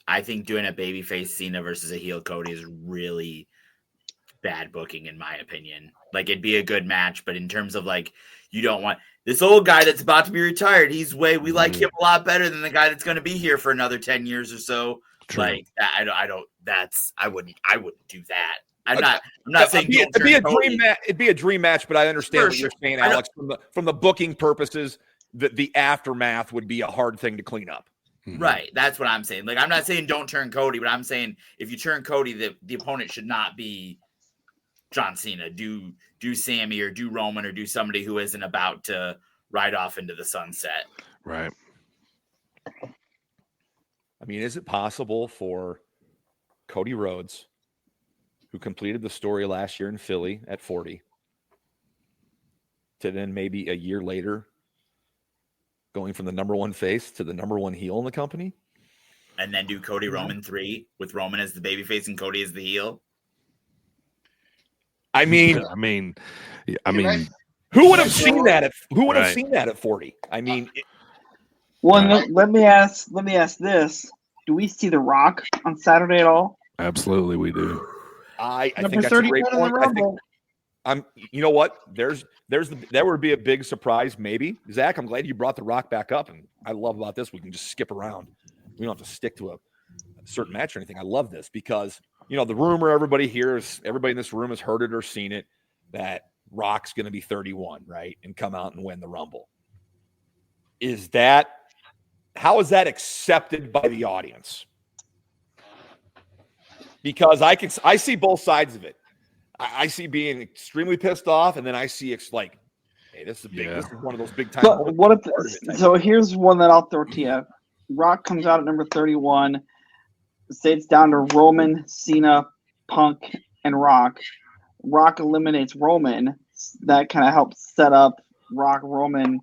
I think doing a babyface Cena versus a heel Cody is really bad booking, in my opinion. Like, it'd be a good match, but in terms of like, you don't want this old guy that's about to be retired. We like him a lot better than the guy that's going to be here for another 10 years or so. True. Like, I wouldn't do that. I'm not saying it'd be a dream match. It'd be a dream match, but I understand what you're saying, Alex. From the booking purposes, the aftermath would be a hard thing to clean up. Right. That's what I'm saying. Like, I'm not saying don't turn Cody, but I'm saying if you turn Cody, the opponent should not be John Cena. Do Sammy or do Roman or do somebody who isn't about to ride off into the sunset. Right. I mean, is it possible for Cody Rhodes, who completed the story last year in Philly at 40, to then maybe a year later going from the number one face to the number one heel in the company? And then do Cody Roman 3 with Roman as the babyface and Cody as the heel? I mean, who would have seen that at 40? I mean, let me ask this: do we see The Rock on Saturday at all? Absolutely, we do. I think that's a great point. You know what? There would be a big surprise, maybe. Zach, I'm glad you brought The Rock back up, and I love about this. We can just skip around. We don't have to stick to a certain match or anything. I love this because, the rumor everybody in this room has heard it or seen it, that Rock's going to be 31, right, and come out and win the Rumble. How is that accepted by the audience? Because I see both sides of it. I see being extremely pissed off, and then I see it's like, hey, this is this is one of those big time. So here's one that I'll throw to you. Rock comes out at number 31. Say it's down to Roman, Cena, Punk, and Rock. Rock eliminates Roman. That kind of helps set up Rock Roman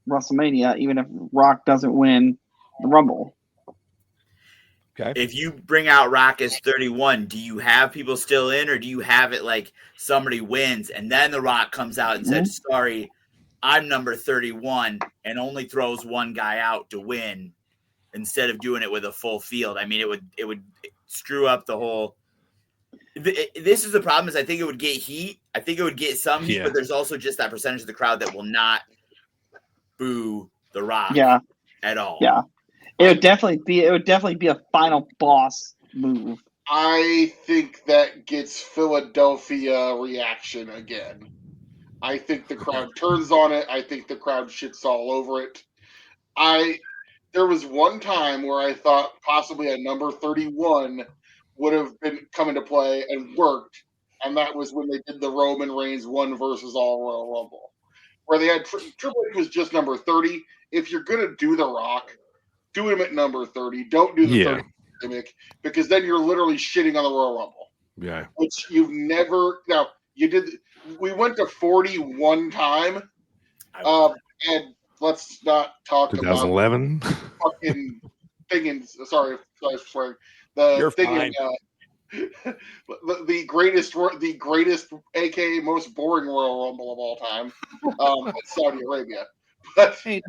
WrestleMania, even if Rock doesn't win the Rumble. Okay. If you bring out Rock as 31, do you have people still in, or do you have it like somebody wins and then The Rock comes out and says, sorry, I'm number 31, and only throws one guy out to win instead of doing it with a full field? I mean, it would screw up the whole. This is the problem, is I think it would get heat. I think it would get some heat, but there's also just that percentage of the crowd that will not boo The Rock at all. Yeah. It would definitely be a final boss move. I think that gets Philadelphia reaction again. I think the crowd turns on it. I think the crowd shits all over it. There was one time where I thought possibly a number 31 would have been come into play and worked, and that was when they did the Roman Reigns 1 versus all Royal Rumble, where they had Triple H was just number 30. If you're gonna do The Rock, do him at number 30. Don't do the 30 gimmick, because then you're literally shitting on the Royal Rumble. Yeah. Which you've never. Now, you did. We went to 41 time. And let's not talk 2011. about fucking thing. Sorry for swearing. The thing in, the greatest, aka most boring Royal Rumble of all time, Saudi Arabia. But hey,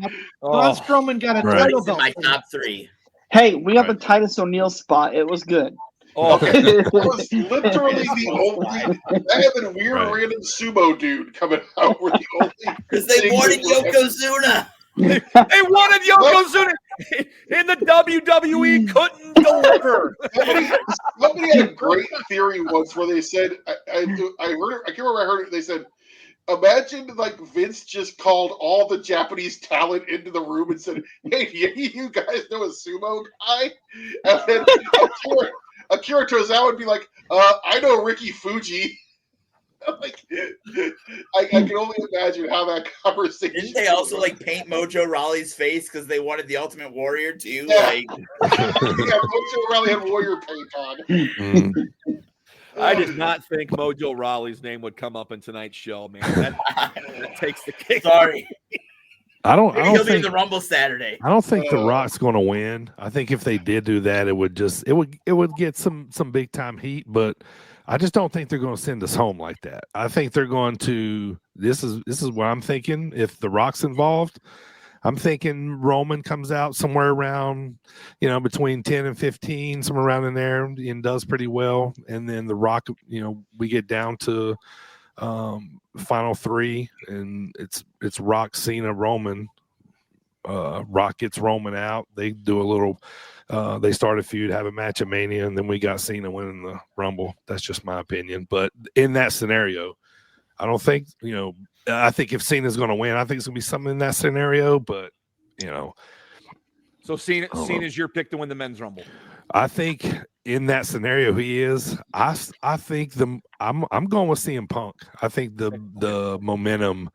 Braun Strowman got a title belt. My top 3. Hey, we got the Titus O'Neil spot. It was good. Okay, that was literally the only. That had been weird random sumo dude coming out were the only. Because they wanted Yokozuna. They wanted Yokozuna in the WWE, couldn't deliver. Somebody had a great theory once where they said, I heard it, I can't remember where I heard it. They said, imagine like Vince just called all the Japanese talent into the room and said, hey, you guys know a sumo guy? And then Akira Tozawa would be like, I know Ricky Fuji. Like, I can only imagine how that conversation. Didn't they also like paint Mojo Rawley's face because they wanted the Ultimate Warrior too? Yeah. Like, Mojo Rawley had Warrior paint on. I did not think Mojo Rawley's name would come up in tonight's show, man. That takes the cake. Sorry. I don't He'll be in think the Rumble Saturday. I don't think The Rock's going to win. I think if they did do that, it would get some big time heat, but I just don't think they're going to send us home like that. I think they're going to. This is what I'm thinking. If The Rock's involved, I'm thinking Roman comes out somewhere around, between 10 and 15, somewhere around in there, and does pretty well. And then The Rock, we get down to final three, and it's Rock, Cena, Roman. Rock gets Roman out. They do a little. They start a feud, have a match at Mania, and then we got Cena winning the Rumble. That's just my opinion. But in that scenario, I don't think I think if Cena's going to win, I think it's going to be something in that scenario. But so Cena's your pick to win the men's Rumble. I think in that scenario he is. I think I'm going with CM Punk. I think the momentum.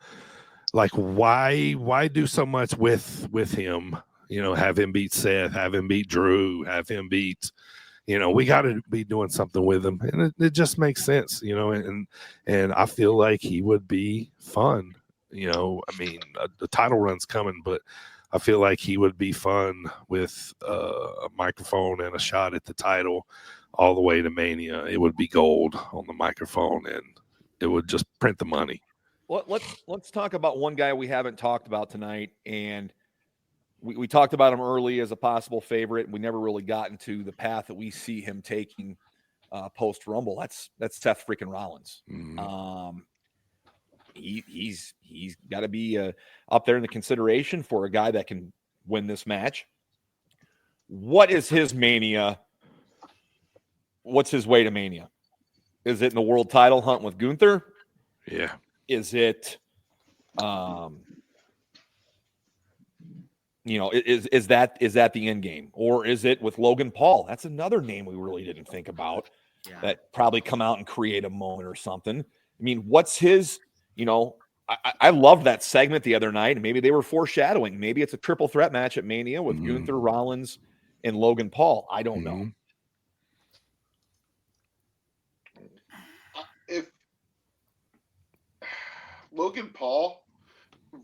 Like why do so much with him? Have him beat Seth, have him beat Drew, have him beat. We got to be doing something with him, and it just makes sense. And I feel like he would be fun. The title run's coming, but I feel like he would be fun with a microphone and a shot at the title all the way to Mania. It would be gold on the microphone, and it would just print the money. Well, let's talk about one guy we haven't talked about tonight, and we talked about him early as a possible favorite. We never really got into the path that we see him taking post Rumble. That's Seth freaking Rollins. Mm-hmm. He's got to be up there in the consideration for a guy that can win this match. What is his Mania? What's his way to Mania? Is it in the world title hunt with Gunther? Yeah. Is it, is that the end game, or is it with Logan Paul? That's another name we really didn't think about. Yeah. That probably come out and create a moment or something. I mean, what's his? I loved that segment the other night, and maybe they were foreshadowing. Maybe it's a triple threat match at Mania with Gunther, Rollins, and Logan Paul. I don't know. If Logan Paul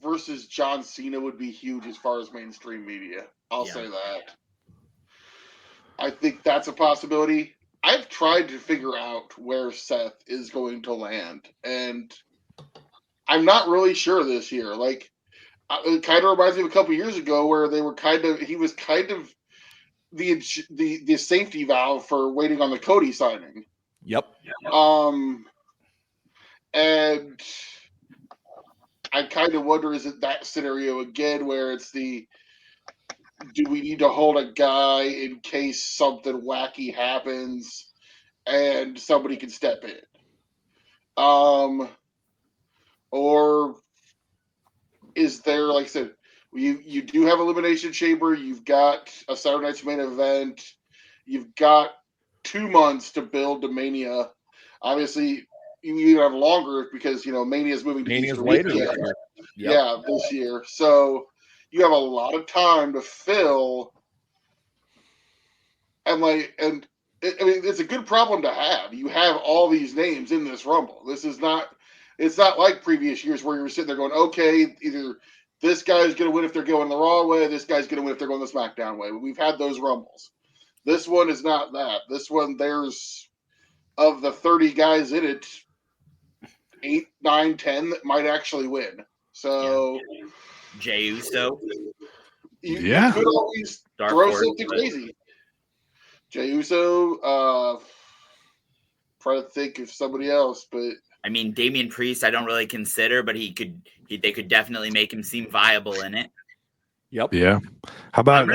versus John Cena would be huge as far as mainstream media. I'll say that. I think that's a possibility. I've tried to figure out where Seth is going to land, and I'm not really sure this year. Like, it kind of reminds me of a couple years ago where he was kind of the safety valve for waiting on the Cody signing. Yep. And I kind of wonder, is it that scenario again where it's do we need to hold a guy in case something wacky happens and somebody can step in? Or is there, like I said, you do have Elimination Chamber, you've got a Saturday Night's Main Event, you've got 2 months to build to Mania. Obviously, you even have longer because Mania's moving to Mania's Easter later. weekend. Yeah, this year. So you have a lot of time to fill, it's a good problem to have. You have all these names in this Rumble. It's not like previous years where you were sitting there going, okay, either this guy's going to win if they're going the Raw way, this guy's going to win if they're going the SmackDown way. We've had those Rumbles. This one is not that. This one, there's, of the 30 guys in it, 8, 9, 10 that might actually win. So, Jey Uso. You could always throw something crazy. Jey Uso, try to think of somebody else, but I mean, Damian Priest, I don't really consider, but they could definitely make him seem viable in it. Yep. Yeah. How about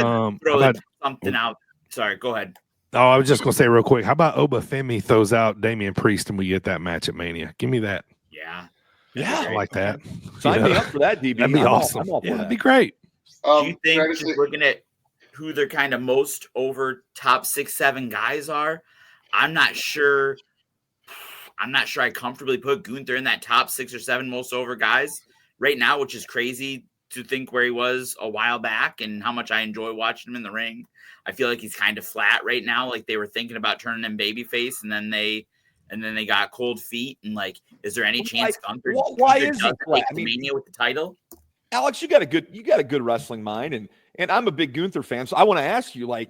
something out? Sorry, go ahead. Oh, I was just gonna say real quick. How about Obafemi throws out Damian Priest and we get that match at Mania? Give me that. Yeah. I like that. Sign me up for that, DB. That'd be awesome. I'm all for that. That'd be great. Do you think looking at who their kind of most over top 6, 7 guys are? I'm not sure I comfortably put Gunther in that top 6 or 7 most over guys right now, which is crazy to think where he was a while back and how much I enjoy watching him in the ring. I feel like he's kind of flat right now. Like they were thinking about turning him babyface and then they got cold feet. And like, is there any chance Gunther why is he flat? Mania with the title? Alex, you got a good wrestling mind, and I'm a big Gunther fan, so I want to ask you, like,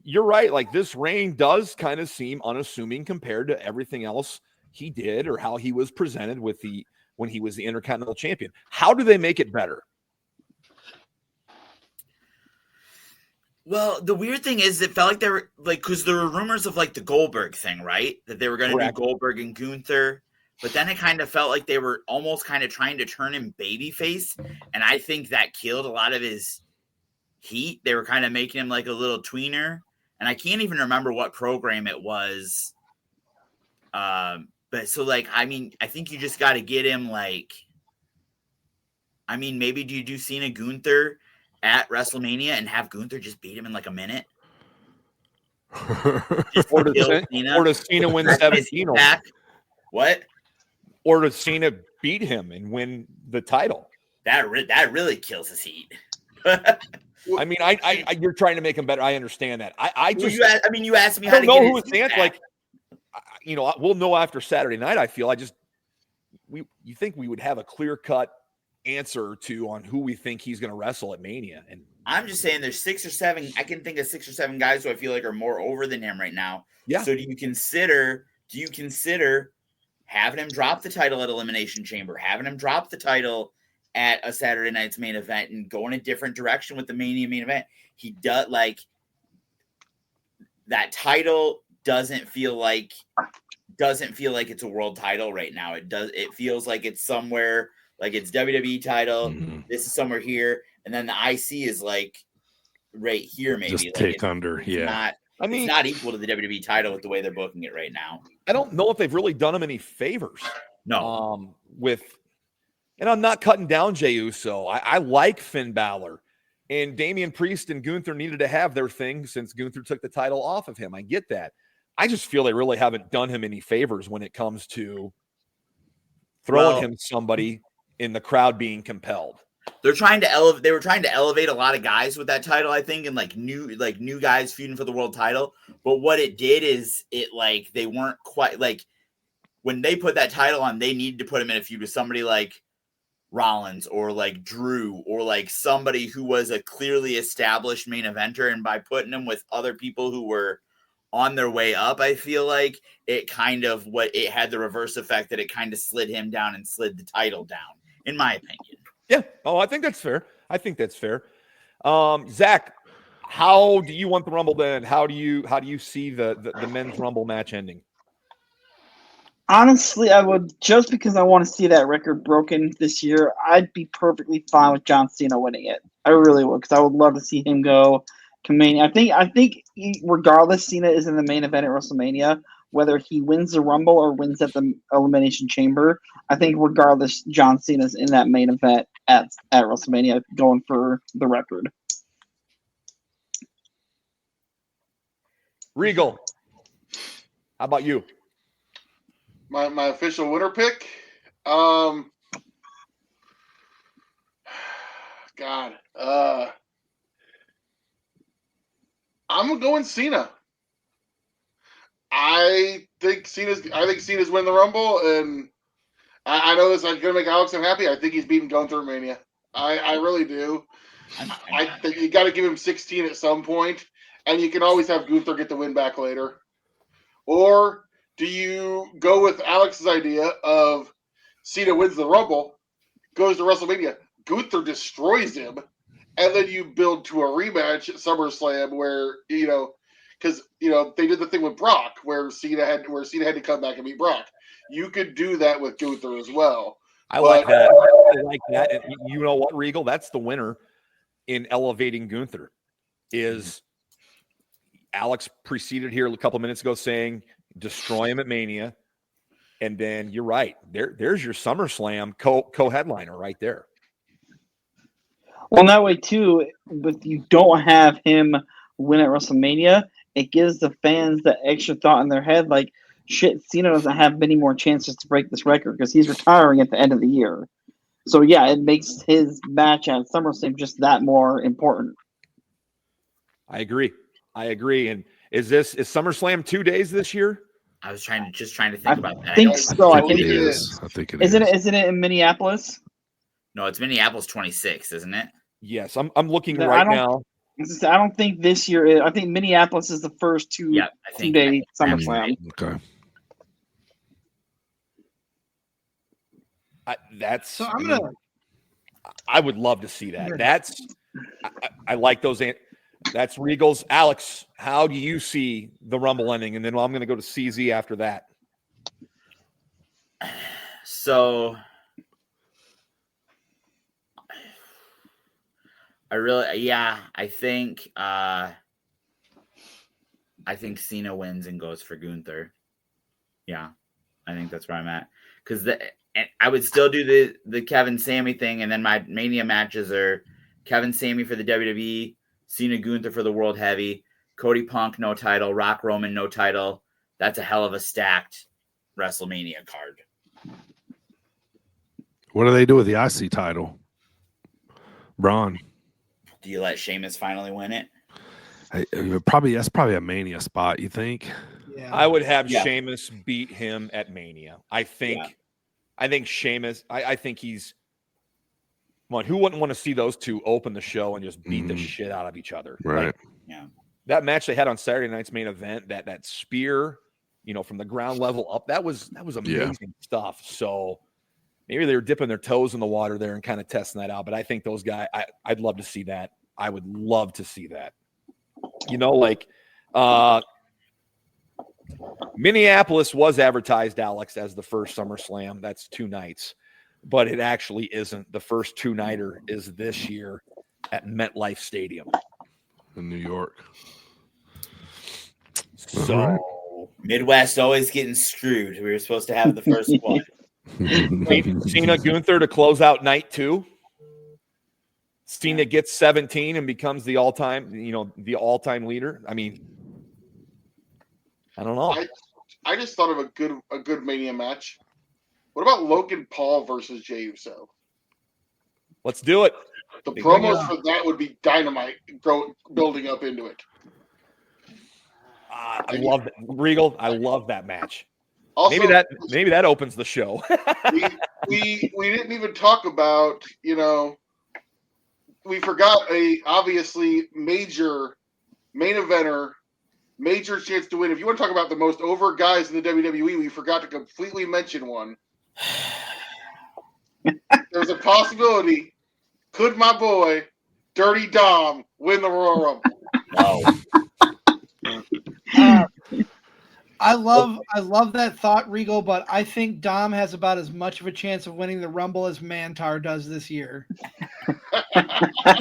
you're right, like this reign does kind of seem unassuming compared to everything else he did or how he was presented when he was the Intercontinental Champion. How do they make it better? Well, the weird thing is it felt like they were like, because there were rumors of like the Goldberg thing, right? That they were going to do Goldberg and Gunther, but then it kind of felt like they were almost kind of trying to turn him babyface, and I think that killed a lot of his heat. They were kind of making him like a little tweener, and I can't even remember what program it was. But so like, I mean, I think you just got to get him like, I mean, maybe do you do Cena Gunther at WrestleMania and have Gunther just beat him in like a minute? Or does Cena win 17? What? Or does Cena beat him and win the title? That really kills his heat. I mean, you're trying to make him better. I understand that. You asked me I how to don't get know who his his heat answer. back. Like, we'll know after Saturday night. I feel you think we would have a clear-cut answer to on who we think he's going to wrestle at Mania. And I'm just saying there's 6 or 7. I can think of 6 or 7 guys who I feel like are more over than him right now. Yeah. So do you consider having him drop the title at Elimination Chamber, having him drop the title at a Saturday night's main event and go in a different direction with the Mania main event? He does, like, that title doesn't feel like it's a world title right now. It feels like it's somewhere, like it's WWE title. Mm-hmm. This is somewhere here, and then the IC is like right here, maybe just like take under. It's not equal to the WWE title with the way they're booking it right now. I don't know if they've really done him any favors. No. And I'm not cutting down Jey Uso. I like Finn Balor, and Damian Priest and Gunther needed to have their thing since Gunther took the title off of him. I get that. I just feel they really haven't done him any favors when it comes to throwing him somebody in the crowd being compelled. They were trying to elevate a lot of guys with that title, I think, and like new guys feuding for the world title. But what it did is they weren't quite like when they put that title on, they needed to put him in a feud with somebody like Rollins or like Drew or like somebody who was a clearly established main eventer. And by putting him with other people who were on their way up, I feel like it had the reverse effect that it kind of slid him down and slid the title down, in my opinion. Yeah. Oh, I think that's fair. Zach, how do you want the Rumble to end? How do you see the men's Rumble match ending? Honestly, I would, just because I want to see that record broken this year, I'd be perfectly fine with John Cena winning it. I really would, because I would love to see him go to Mania. I think regardless, Cena is in the main event at WrestleMania. Whether he wins the Rumble or wins at the Elimination Chamber, I think regardless, John Cena's in that main event at WrestleMania going for the record. Regal, how about you? My official winner pick? God. I'm going Cena. I think Cena's winning the Rumble, and I know this is going to make Alex unhappy. I think he's beating Gunther Mania. I really do. I think you got to give him 16 at some point, and you can always have Gunther get the win back later. Or do you go with Alex's idea of Cena wins the Rumble, goes to WrestleMania, Gunther destroys him, and then you build to a rematch at SummerSlam where, because they did the thing with Brock where Cena had to come back and beat Brock. You could do that with Gunther as well. I like that. And you know what, Regal? That's the winner in elevating Gunther. Is Alex preceded here a couple minutes ago saying destroy him at Mania, and then you're right. There's your SummerSlam co-headliner right there. Well, that way too, if you don't have him win at WrestleMania, it gives the fans the extra thought in their head, like, shit, Cena doesn't have many more chances to break this record because he's retiring at the end of the year. So yeah, it makes his match at SummerSlam just that more important. I agree. And is SummerSlam 2 days this year? I was trying to think about that. I think so. I think it is. Isn't it in Minneapolis? No, it's Minneapolis 26, isn't it? Yes, I'm looking No, right now. I don't think this year. I think Minneapolis is the first I think 2-day SummerSlam. Okay. I would love to see that. I like those. That's Regal's. Alex, how do you see the Rumble ending? And then I'm going to go to CZ after that. So I think Cena wins and goes for Gunther. Yeah, I think that's where I'm at. Because I would still do the Kevin Sammy thing, and then my Mania matches are Kevin Sammy for the WWE, Cena Gunther for the World Heavy, Cody Punk no title, Rock Roman no title. That's a hell of a stacked WrestleMania card. What do they do with the IC title? Braun. Do you let Sheamus finally win it? That's probably a Mania spot, you think? Yeah. I would have Sheamus beat him at Mania. I think Sheamus, I think he's one. Who wouldn't want to see those two open the show and just beat the shit out of each other? Right. That match they had on Saturday night's main event, that spear, from the ground level up, that was amazing stuff. So maybe they were dipping their toes in the water there and kind of testing that out. But I think those guys, I'd love to see that. I would love to see that. Minneapolis was advertised, Alex, as the first SummerSlam. That's 2 nights. But it actually isn't. The first 2-nighter is this year at MetLife Stadium. In New York. So Midwest always getting screwed. We were supposed to have the first one. Cena Gunther to close out night 2. Cena gets 17 and becomes the all-time leader. I mean, I don't know. I just thought of a good Mania match. What about Logan Paul versus Jey Uso? Let's do it. The promos for that would be dynamite, building up into it. I love that. Regal. I love that match. Also, maybe that opens the show. we didn't even talk about, we forgot a obviously major main eventer, major chance to win. If you want to talk about the most over guys in the WWE, we forgot to completely mention one. There's a possibility. Could my boy Dirty Dom win the Royal Rumble? No. I love that thought, Regal, but I think Dom has about as much of a chance of winning the Rumble as Mantar does this year. I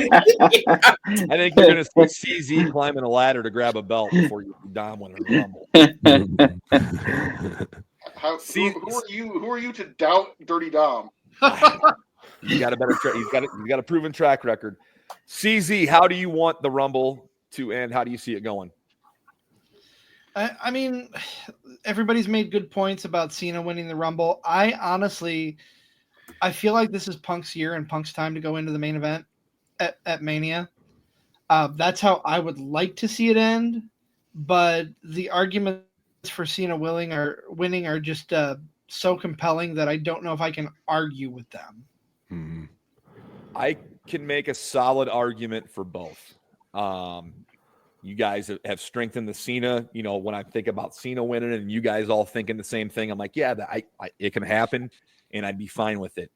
think you're going to see CZ climbing a ladder to grab a belt before you see Dom winning the Rumble. Who are you to doubt Dirty Dom? He's got a proven track record. CZ, how do you want the Rumble to end? How do you see it going? I mean, everybody's made good points about Cena winning the Rumble. I feel like this is Punk's year and Punk's time to go into the main event at Mania. That's how I would like to see it end. But the arguments for Cena winning are just so compelling that I don't know if I can argue with them. Mm-hmm. I can make a solid argument for both. You guys have strengthened the Cena. When I think about Cena winning, and you guys all thinking the same thing, I'm like, yeah, it can happen, and I'd be fine with it.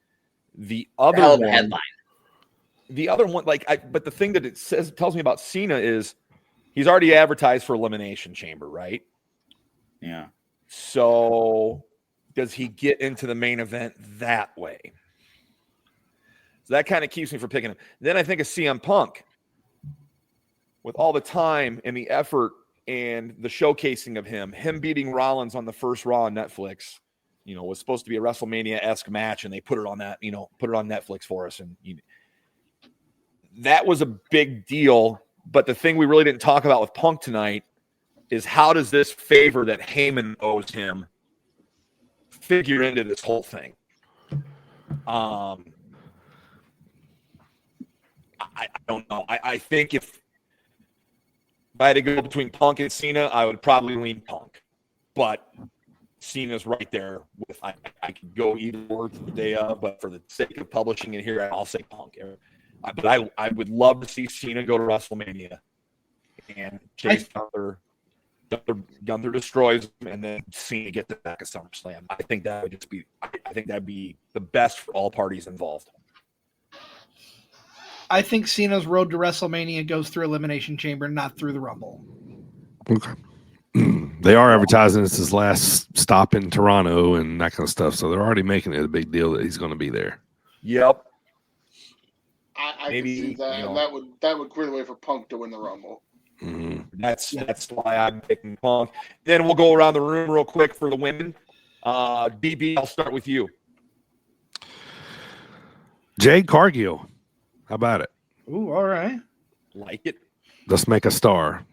The other one, but the thing that it tells me about Cena is he's already advertised for Elimination Chamber, right? Yeah. So does he get into the main event that way? So that kind of keeps me from picking him. Then I think of CM Punk. With all the time and the effort and the showcasing of him beating Rollins on the first Raw on Netflix, was supposed to be a WrestleMania-esque match, and they put it on Netflix for us. And that was a big deal. But the thing we really didn't talk about with Punk tonight is how does this favor that Heyman owes him figure into this whole thing? I don't know. I think if I had to go between Punk and Cena, I would probably lean Punk. But Cena's right there with I could go either or to the day of, but for the sake of publishing it here, I'll say Punk. But I would love to see Cena go to WrestleMania and Chase Gunther destroys him, and then Cena gets it back at SummerSlam. I think that would that'd be the best for all parties involved. I think Cena's road to WrestleMania goes through Elimination Chamber, not through the Rumble. Okay. They are advertising it's his last stop in Toronto and that kind of stuff, so they're already making it a big deal that he's going to be there. Yep. I maybe can see that, and that would clear the way for Punk to win the Rumble. Mm-hmm. That's why I'm picking Punk. Then we'll go around the room real quick for the women. DB, I'll start with you. Jade Cargill. How about it? Ooh, all right. Like it. Let's make a star.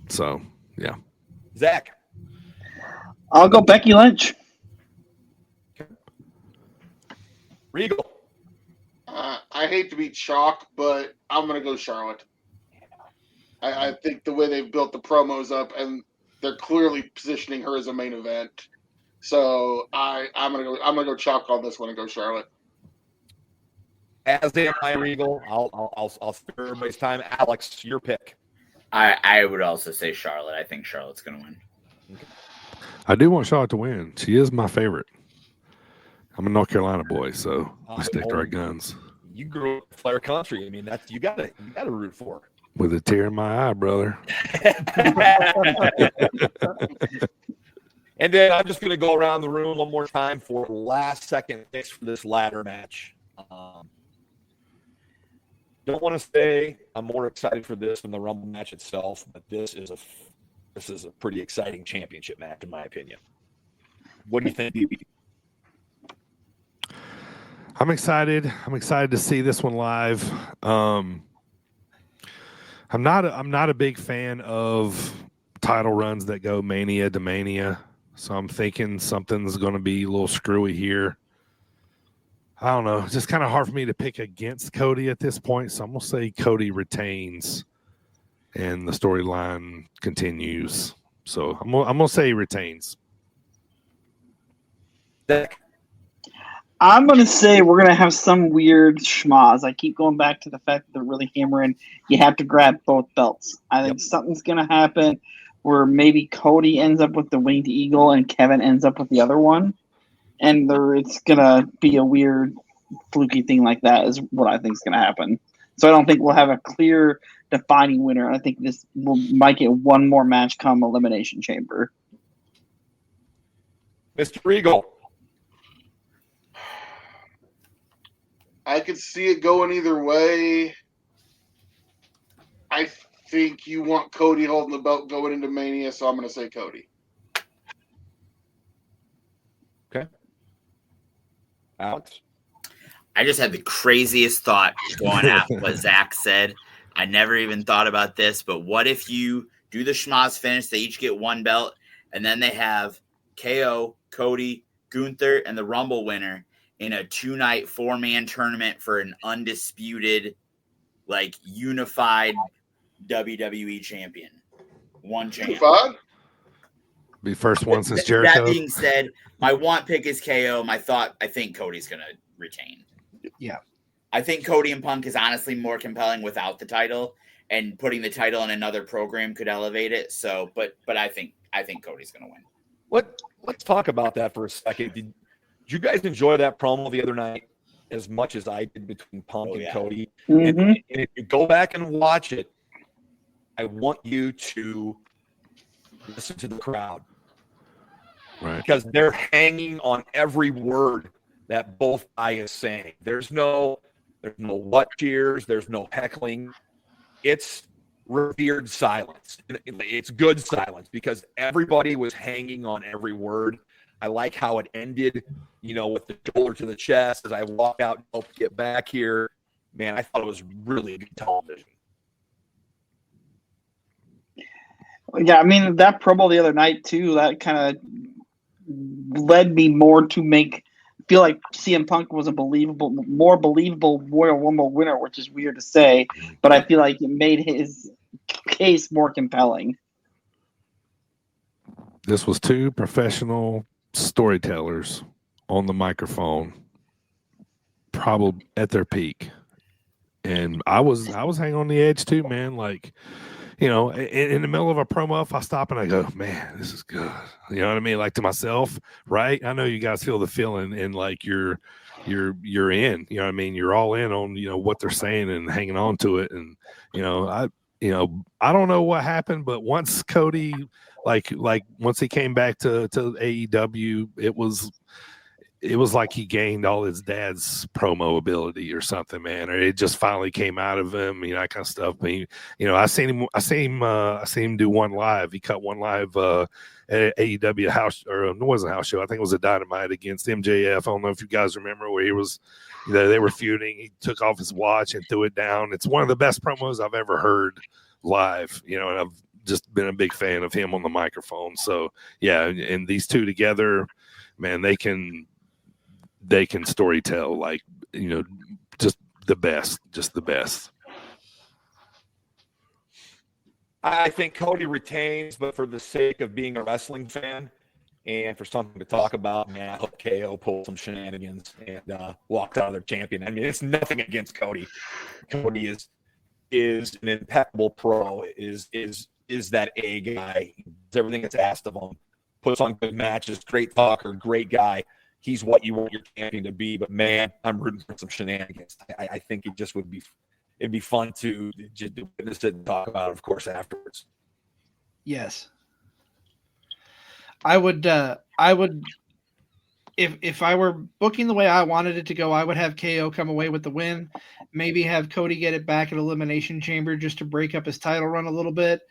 So, yeah. Zach. I'll go Becky Lynch. Regal. I hate to be chalk, but I'm going to go Charlotte. I think the way they've built the promos up, and they're clearly positioning her as a main event. So I'm gonna go chalk on this one and go Charlotte. As am I, Regal. I'll spare everybody's time. Alex, your pick. I would also say Charlotte. I think Charlotte's going to win. I do want Charlotte to win. She is my favorite. I'm a North Carolina boy, so we stick to our guns. You grew up in Flair Country. I mean, that's you gotta root for. With a tear in my eye, brother. And then I'm just going to go around the room one more time for last second picks for this ladder match. Don't want to say I'm more excited for this than the Rumble match itself, but this is a pretty exciting championship match in my opinion. What do you think, DB? I'm excited. I'm excited to see this one live. I'm not a big fan of title runs that go mania to mania, so I'm thinking something's going to be a little screwy here. I don't know. It's just kind of hard for me to pick against Cody at this point, so I'm going to say Cody retains and the storyline continues. So I'm going to say he retains. I'm going to say we're going to have some weird schmaz. I keep going back to the fact that they're really hammering you have to grab both belts. I think something's going to happen where maybe Cody ends up with the Winged Eagle and Kevin ends up with the other one. And it's going to be a weird, fluky thing like that is what I think is going to happen. So I don't think we'll have a clear, defining winner. I think this might get one more match come Elimination Chamber. Mr. Regal. I could see it going either way. I think you want Cody holding the belt going into Mania, so I'm going to say Cody. Okay. Alex? I just had the craziest thought going after what Zach said. I never even thought about this, but what if you do the schmaz finish, they each get one belt, and then they have KO, Cody, Gunther, and the Rumble winner in a 2-night 4-man tournament for an undisputed, unified WWE champion. One champion. Be first one since Jericho. That being said, my want pick is KO. I think Cody's going to retain. Yeah. I think Cody and Punk is honestly more compelling without the title, and putting the title in another program could elevate it. So, but I think Cody's going to win. Let's talk about that for a second. Did you guys enjoy that promo the other night as much as I did between Punk and Cody? Mm-hmm. And if you go back and watch it, I want you to listen to the crowd. Right. Because they're hanging on every word that both guys is saying. There's no what cheers, there's no heckling. It's revered silence. It's good silence because everybody was hanging on every word. I like how it ended, with the shoulder to the chest as I walk out and help get back here. Man, I thought it was really good television. Yeah, I mean, that promo the other night, too, that kind of led me more to feel like CM Punk was a more believable Royal Rumble winner, which is weird to say, but I feel like it made his case more compelling. This was two professional storytellers on the microphone, probably at their peak. And I was hanging on the edge too, man. Like, you know, in the middle of a promo, if I stop and I go, man, this is good. You know what I mean? Like to myself, right? I know you guys feel the feeling, and like you're in. You know what I mean? You're all in on, you know, what they're saying and hanging on to it. And I don't know what happened, but once Cody, like once he came back to AEW, it was like he gained all his dad's promo ability or something, man, or it just finally came out of him, you know, that kind of stuff. But I seen him do one live. He cut one live at AEW house, or it wasn't a house show. I think it was a Dynamite against MJF. I don't know if you guys remember, where he was, you know, they were feuding. He took off his watch and threw it down. It's one of the best promos I've ever heard live, you know, and I've just been a big fan of him on the microphone. So yeah, and these two together, man, they can storytell, like, you know, just the best. I think Cody retains, but for the sake of being a wrestling fan and for something to talk about, man, I hope KO pulled some shenanigans and walked out of their champion. I mean, it's nothing against Cody. Cody is an impeccable pro, is that A guy, does everything that's asked of him, puts on good matches, great talker, great guy. He's what you want your champion to be, but man, I'm rooting for some shenanigans. I think it just would be, it'd be fun to just witness it and talk about it, of course, afterwards. Yes, I would. If I were booking the way I wanted it to go, I would have KO come away with the win. Maybe have Cody get it back at Elimination Chamber just to break up his title run a little bit.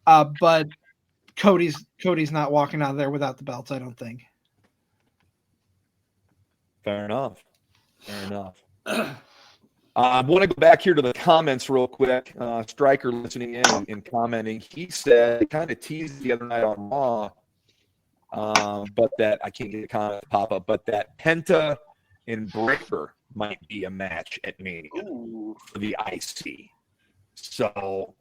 But Cody's not walking out of there without the belts, I don't think. Fair enough. I want to go back here to the comments real quick. Stryker listening in and commenting. He said, kind of teased the other night on Raw, but that I can't get the comment to pop up, but that Penta and Breaker might be a match at Mania for the IC. So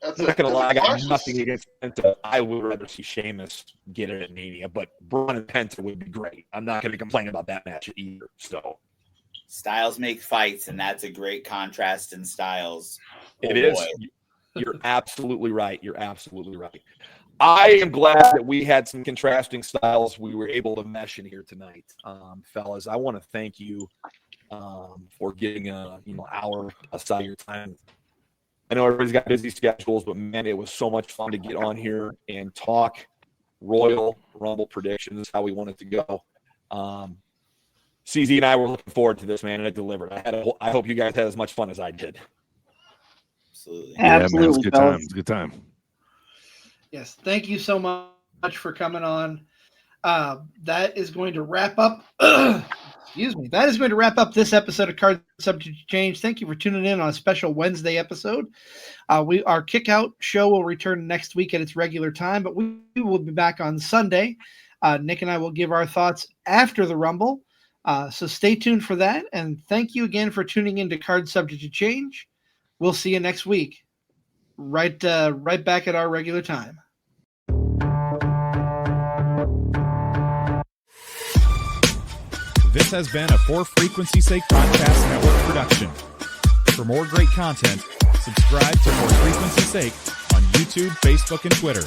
I'm not going to lie, I got nothing against Penta. I would rather see Sheamus get it at Mania, but Braun and Penta would be great. I'm not going to complain about that match either. So styles make fights, and that's a great contrast in styles. It is. You're absolutely right. I am glad that we had some contrasting styles we were able to mesh in here tonight, fellas. I want to thank you for getting hour aside of your time. I know everybody's got busy schedules, but man, it was so much fun to get on here and talk Royal Rumble predictions, how we want it to go. CZ and I were looking forward to this, man, and it delivered. I hope you guys had as much fun as I did. Absolutely. Yeah, man, it was a good time. It was a good time. Yes, thank you so much for coming on. That is going to wrap up. Excuse me. That is going to wrap up this episode of Card Subject to Change. Thank you for tuning in on a special Wednesday episode. Our Kickout show will return next week at its regular time, but we will be back on Sunday. Nick and I will give our thoughts after the Rumble. So stay tuned for that. And thank you again for tuning in to Card Subject to Change. We'll see you next week. Right back at our regular time. This has been a For Frequency's Sake Podcast Network production. For more great content, subscribe to For Frequency's Sake on YouTube, Facebook, and Twitter.